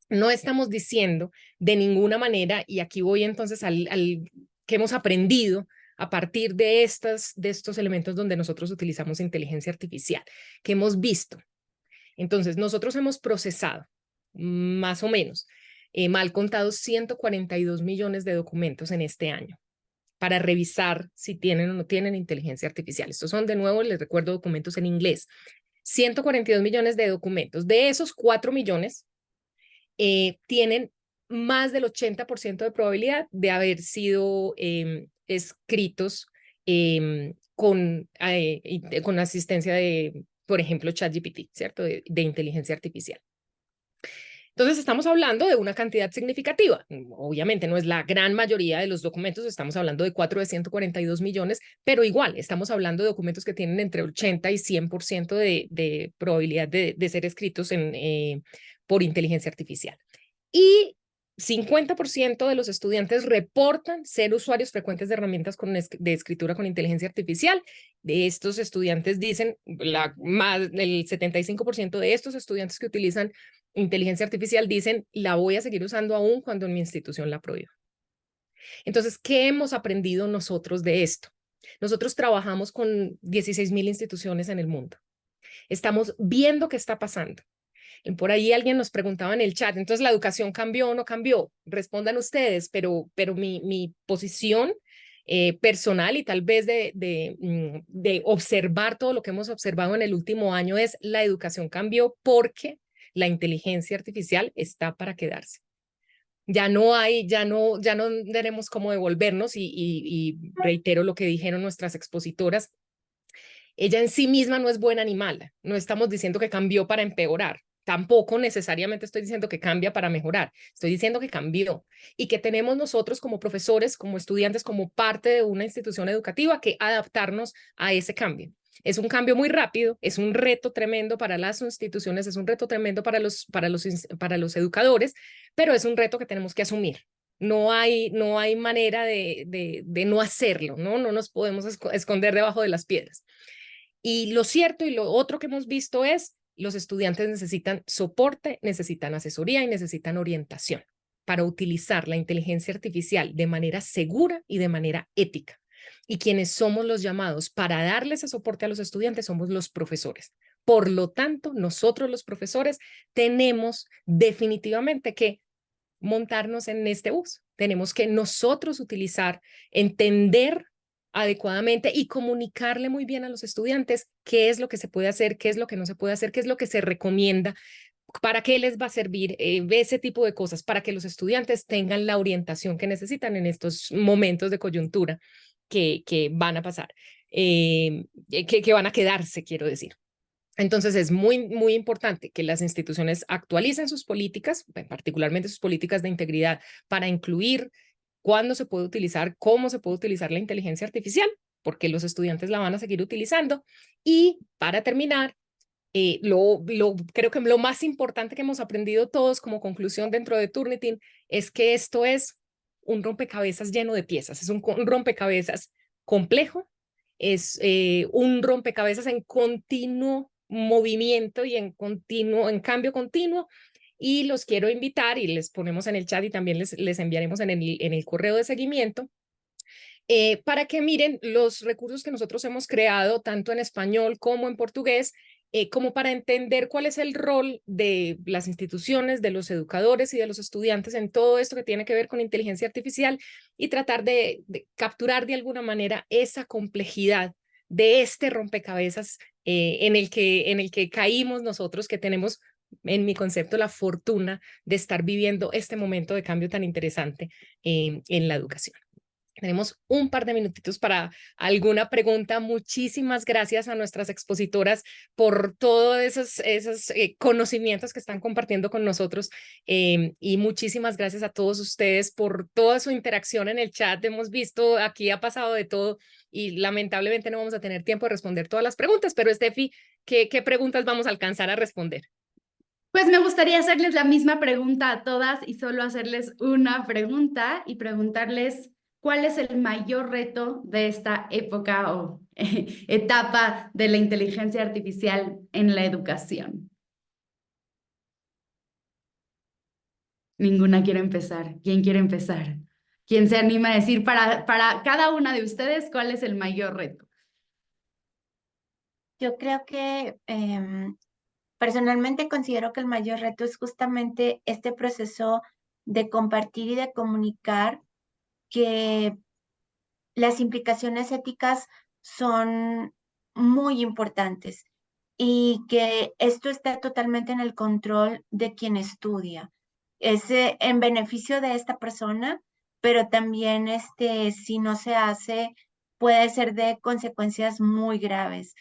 No estamos diciendo de ninguna manera, y aquí voy entonces al que hemos aprendido a partir de estos elementos donde nosotros utilizamos inteligencia artificial, que hemos visto. Entonces, nosotros hemos procesado más o menos mal contados 142 millones de documentos en este año para revisar si tienen o no tienen inteligencia artificial. Estos son, de nuevo, les recuerdo, documentos en inglés. 142 millones de documentos. De esos, 4 millones tienen más del 80% de probabilidad de haber sido escritos con asistencia de, por ejemplo, ChatGPT, ¿cierto? De inteligencia artificial. Entonces, estamos hablando de una cantidad significativa. Obviamente no es la gran mayoría de los documentos, estamos hablando de 4 de 142 millones, pero igual estamos hablando de documentos que tienen entre 80 y 100% de probabilidad de ser escritos por inteligencia artificial. Y 50% de los estudiantes reportan ser usuarios frecuentes de herramientas de escritura con inteligencia artificial. De estos estudiantes dicen, el 75% de estos estudiantes que utilizan inteligencia artificial dicen, la voy a seguir usando aún cuando en mi institución la prohíba. Entonces, ¿qué hemos aprendido nosotros de esto? Nosotros trabajamos con 16,000 instituciones en el mundo. Estamos viendo qué está pasando. Por ahí alguien nos preguntaba en el chat, entonces, ¿la educación cambió o no cambió? Respondan ustedes, pero mi posición personal y tal vez de observar todo lo que hemos observado en el último año es la educación cambió porque la inteligencia artificial está para quedarse. Ya no tenemos cómo devolvernos y reitero lo que dijeron nuestras expositoras. Ella en sí misma no es buena ni mala. No estamos diciendo que cambió para empeorar. Tampoco necesariamente estoy diciendo que cambia para mejorar. Estoy diciendo que cambió y que tenemos nosotros como profesores, como estudiantes, como parte de una institución educativa que adaptarnos a ese cambio. Es un cambio muy rápido, es un reto tremendo para las instituciones, es un reto tremendo para los educadores, pero es un reto que tenemos que asumir. No hay manera de no hacerlo, ¿no? No nos podemos esconder debajo de las piedras. Y lo cierto y lo otro que hemos visto es los estudiantes necesitan soporte, necesitan asesoría y necesitan orientación para utilizar la inteligencia artificial de manera segura y de manera ética. Y quienes somos los llamados para darle ese soporte a los estudiantes somos los profesores. Por lo tanto, nosotros los profesores tenemos definitivamente que montarnos en este bus. Tenemos que nosotros utilizar, entender adecuadamente y comunicarle muy bien a los estudiantes qué es lo que se puede hacer, qué es lo que no se puede hacer, qué es lo que se recomienda, para qué les va a servir, ese tipo de cosas, para que los estudiantes tengan la orientación que necesitan en estos momentos de coyuntura que van a pasar, que van a quedarse, quiero decir. Entonces es muy importante que las instituciones actualicen sus políticas, particularmente sus políticas de integridad, para incluir cuándo se puede utilizar, cómo se puede utilizar la inteligencia artificial, porque los estudiantes la van a seguir utilizando. Y para terminar, creo que lo más importante que hemos aprendido todos como conclusión dentro de Turnitin es que esto es un rompecabezas lleno de piezas, es un rompecabezas complejo, es un rompecabezas en continuo movimiento y en cambio continuo, y los quiero invitar y les ponemos en el chat y también les enviaremos en el correo de seguimiento para que miren los recursos que nosotros hemos creado tanto en español como en portugués, como para entender cuál es el rol de las instituciones, de los educadores y de los estudiantes en todo esto que tiene que ver con inteligencia artificial y tratar de capturar de alguna manera esa complejidad de este rompecabezas en el que caímos nosotros, que tenemos, en mi concepto, la fortuna de estar viviendo este momento de cambio tan interesante en la educación. Tenemos un par de minutitos para alguna pregunta. Muchísimas gracias a nuestras expositoras por todos esos conocimientos que están compartiendo con nosotros, y muchísimas gracias a todos ustedes por toda su interacción en el chat. Hemos visto, aquí ha pasado de todo y lamentablemente no vamos a tener tiempo de responder todas las preguntas, pero Steffi, ¿qué preguntas vamos a alcanzar a responder? Pues me gustaría hacerles la misma pregunta a todas y solo hacerles una pregunta y preguntarles ¿cuál es el mayor reto de esta época o etapa de la inteligencia artificial en la educación? Ninguna quiere empezar. ¿Quién quiere empezar? ¿Quién se anima a decir para cada una de ustedes cuál es el mayor reto? Yo creo que personalmente considero que el mayor reto es justamente este proceso de compartir y de comunicar, que las implicaciones éticas son muy importantes y que esto está totalmente en el control de quien estudia. Es en beneficio de esta persona, pero también si no se hace, puede ser de consecuencias muy graves.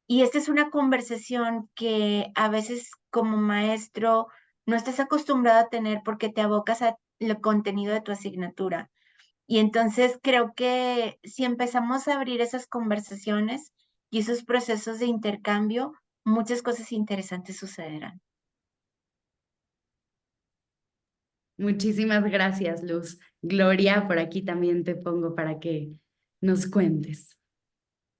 Y esta es una conversación que a veces como maestro no estás acostumbrado a tener porque te abocas al contenido de tu asignatura. Y entonces creo que si empezamos a abrir esas conversaciones y esos procesos de intercambio, muchas cosas interesantes sucederán. Muchísimas gracias, Luz. Gloria, por aquí también te pongo para que nos cuentes.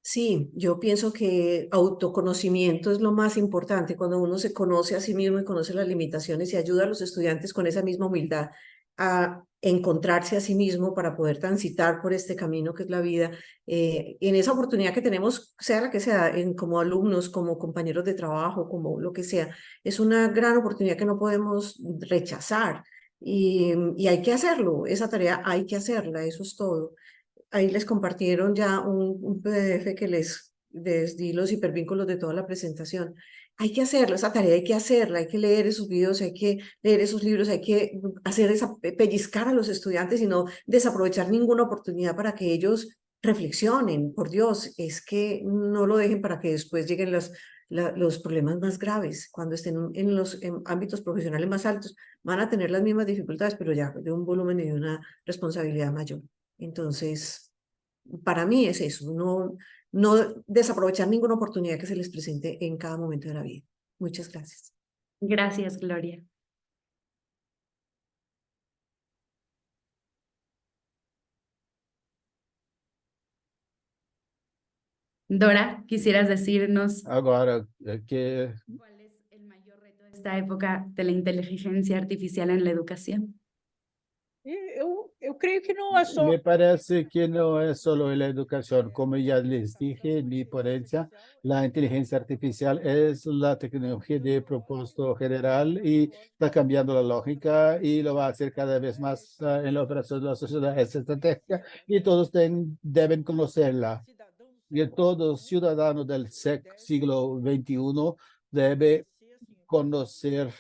Sí, yo pienso que autoconocimiento es lo más importante, cuando uno se conoce a sí mismo y conoce las limitaciones y ayuda a los estudiantes con esa misma humildad a encontrarse a sí mismo para poder transitar por este camino que es la vida. En esa oportunidad que tenemos, sea la que sea, como alumnos, como compañeros de trabajo, como lo que sea, es una gran oportunidad que no podemos rechazar y hay que hacerlo, esa tarea hay que hacerla, eso es todo. ahí les compartieron ya un PDF que les di los hipervínculos de toda la presentación. Hay que hacerlo, esa tarea hay que hacerla, hay que leer esos videos, hay que leer esos libros, hay que hacer pellizcar a los estudiantes y no desaprovechar ninguna oportunidad para que ellos reflexionen. Por Dios, es que no lo dejen para que después lleguen los problemas más graves. Cuando estén en los ámbitos profesionales más altos, van a tener las mismas dificultades, pero ya de un volumen y de una responsabilidad mayor. Entonces, para mí es eso, no desaprovechar ninguna oportunidad que se les presente en cada momento de la vida. Muchas gracias. Gracias, Gloria. Dora, ¿quisieras decirnos Agora, que cuál es el mayor reto de esta época de la inteligencia artificial en la educación? Eu creio que não é só. me parece que no es solo en la educación. Como ya les dije en mi ponencia, la inteligencia artificial es la tecnología de propósito general y está cambiando la lógica y lo va a hacer cada vez más en la operación de la sociedad. Es estratégica y todos deben conocerla. Y todo ciudadano del siglo XXI debe conocer,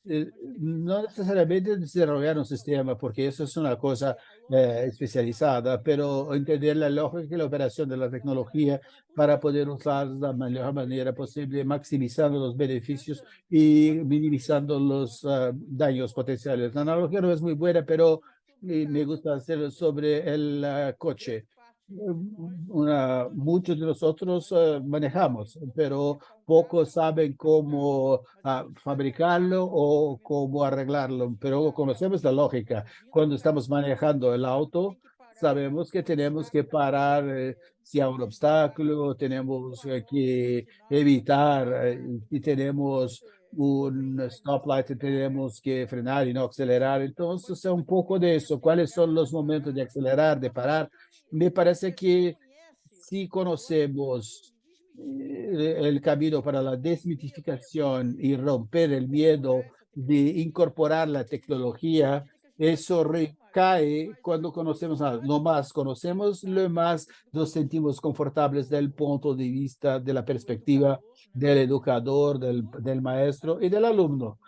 no necesariamente desarrollar un sistema, porque eso es una cosa especializada, pero entender la lógica y la operación de la tecnología para poder usar de la mejor manera posible, maximizando los beneficios y minimizando los daños potenciales. La analogía no es muy buena, pero me gusta hacerlo sobre el coche. Muchos de nosotros manejamos, pero pocos saben cómo fabricarlo o cómo arreglarlo, pero conocemos la lógica. Cuando estamos manejando el auto, sabemos que tenemos que parar si hay un obstáculo, tenemos que evitar, si tenemos un stoplight, tenemos que frenar y no acelerar. Entonces, es un poco de eso. ¿Cuáles son los momentos de acelerar, de parar? Me parece que si conocemos el camino para la desmitificación y romper el miedo de incorporar la tecnología, eso recae cuando conocemos algo. Lo más conocemos, lo más nos sentimos confortables del punto de vista, de la perspectiva del educador, del maestro y del alumno.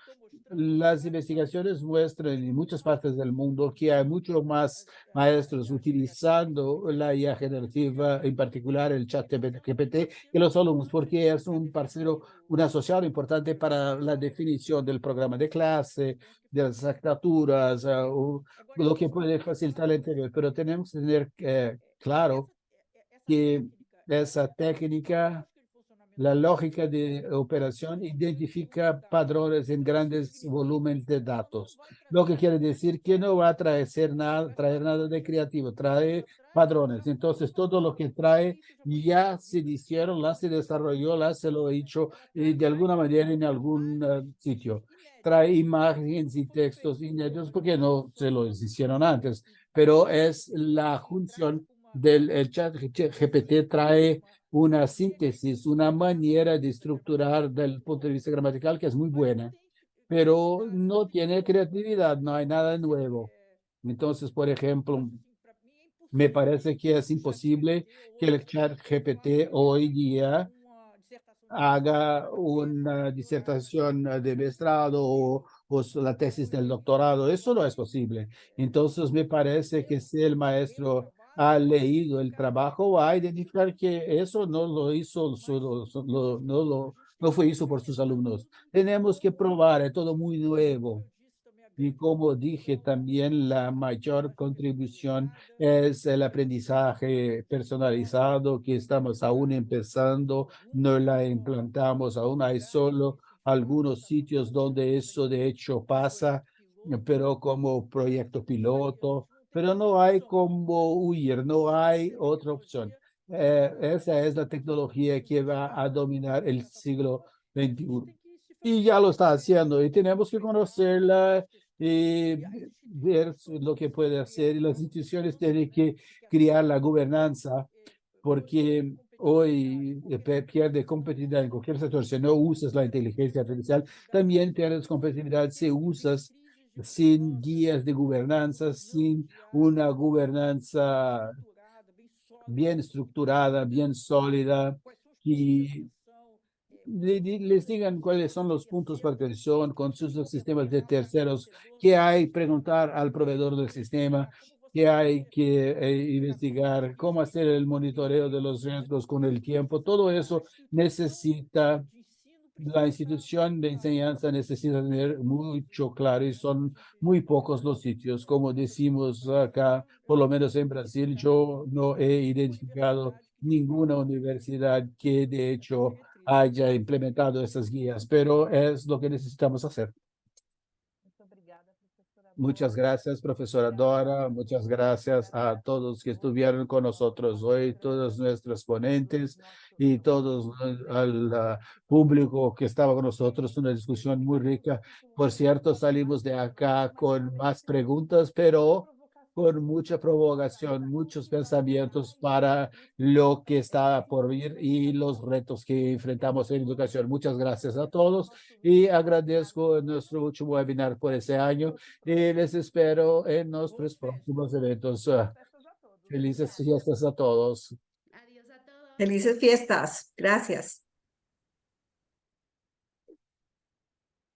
Las investigaciones muestran en muchas partes del mundo que hay mucho más maestros utilizando la IA generativa, en particular el chat GPT, que los alumnos, porque es un parcero, un asociado importante para la definición del programa de clase, de las asignaturas, lo que puede facilitar el interior. Pero tenemos que tener claro que esa técnica, la lógica de operación identifica patrones en grandes volúmenes de datos, lo que quiere decir que no va a traer nada de creativo, trae patrones. Entonces, todo lo que trae ya se hicieron, se desarrolló, se lo ha hecho de alguna manera en algún sitio. Trae imágenes y textos inéditos porque no se lo hicieron antes, pero es la función del chat GPT, trae una síntesis, una manera de estructurar del punto de vista gramatical que es muy buena, pero no tiene creatividad, no hay nada nuevo. Entonces, por ejemplo, me parece que es imposible que el chat GPT hoy día haga una disertación de maestrado o la tesis del doctorado. Eso no es posible. Entonces, me parece que si el maestro ha leído el trabajo, va a identificar que eso no lo hizo, no fue hizo por sus alumnos. Tenemos que probar, es todo muy nuevo. Y como dije también, la mayor contribución es el aprendizaje personalizado que estamos aún empezando, no la implantamos aún, hay solo algunos sitios donde eso de hecho pasa, pero como proyecto piloto, pero no hay como huir, no hay otra opción. Esa es la tecnología que va a dominar el siglo XXI. Y ya lo está haciendo y tenemos que conocerla y ver lo que puede hacer. Y las instituciones tienen que crear la gobernanza, porque hoy pierde competitividad en cualquier sector. Si no usas la inteligencia artificial, también pierdes competitividad si usas sin guías de gobernanza, sin una gobernanza bien estructurada, bien sólida, y les digan cuáles son los puntos para atención con sus sistemas de terceros, qué hay preguntar al proveedor del sistema, qué hay que investigar, cómo hacer el monitoreo de los riesgos con el tiempo. Todo eso necesita, la institución de enseñanza necesita tener mucho claro, y son muy pocos los sitios. Como decimos acá, por lo menos en Brasil, yo no he identificado ninguna universidad que de hecho haya implementado esas guías, pero es lo que necesitamos hacer. Muchas gracias, profesora Dora. Muchas gracias a todos que estuvieron con nosotros hoy, todos nuestros ponentes y todos al público que estaba con nosotros. Una discusión muy rica. Por cierto, salimos de acá con más preguntas, pero con mucha provocación, muchos pensamientos para lo que está por vir y los retos que enfrentamos en educación. Muchas gracias a todos y agradezco nuestro último webinar por ese año. Y les espero en nuestros próximos eventos. Felices fiestas a todos. Adiós a todos. Felices fiestas. Gracias.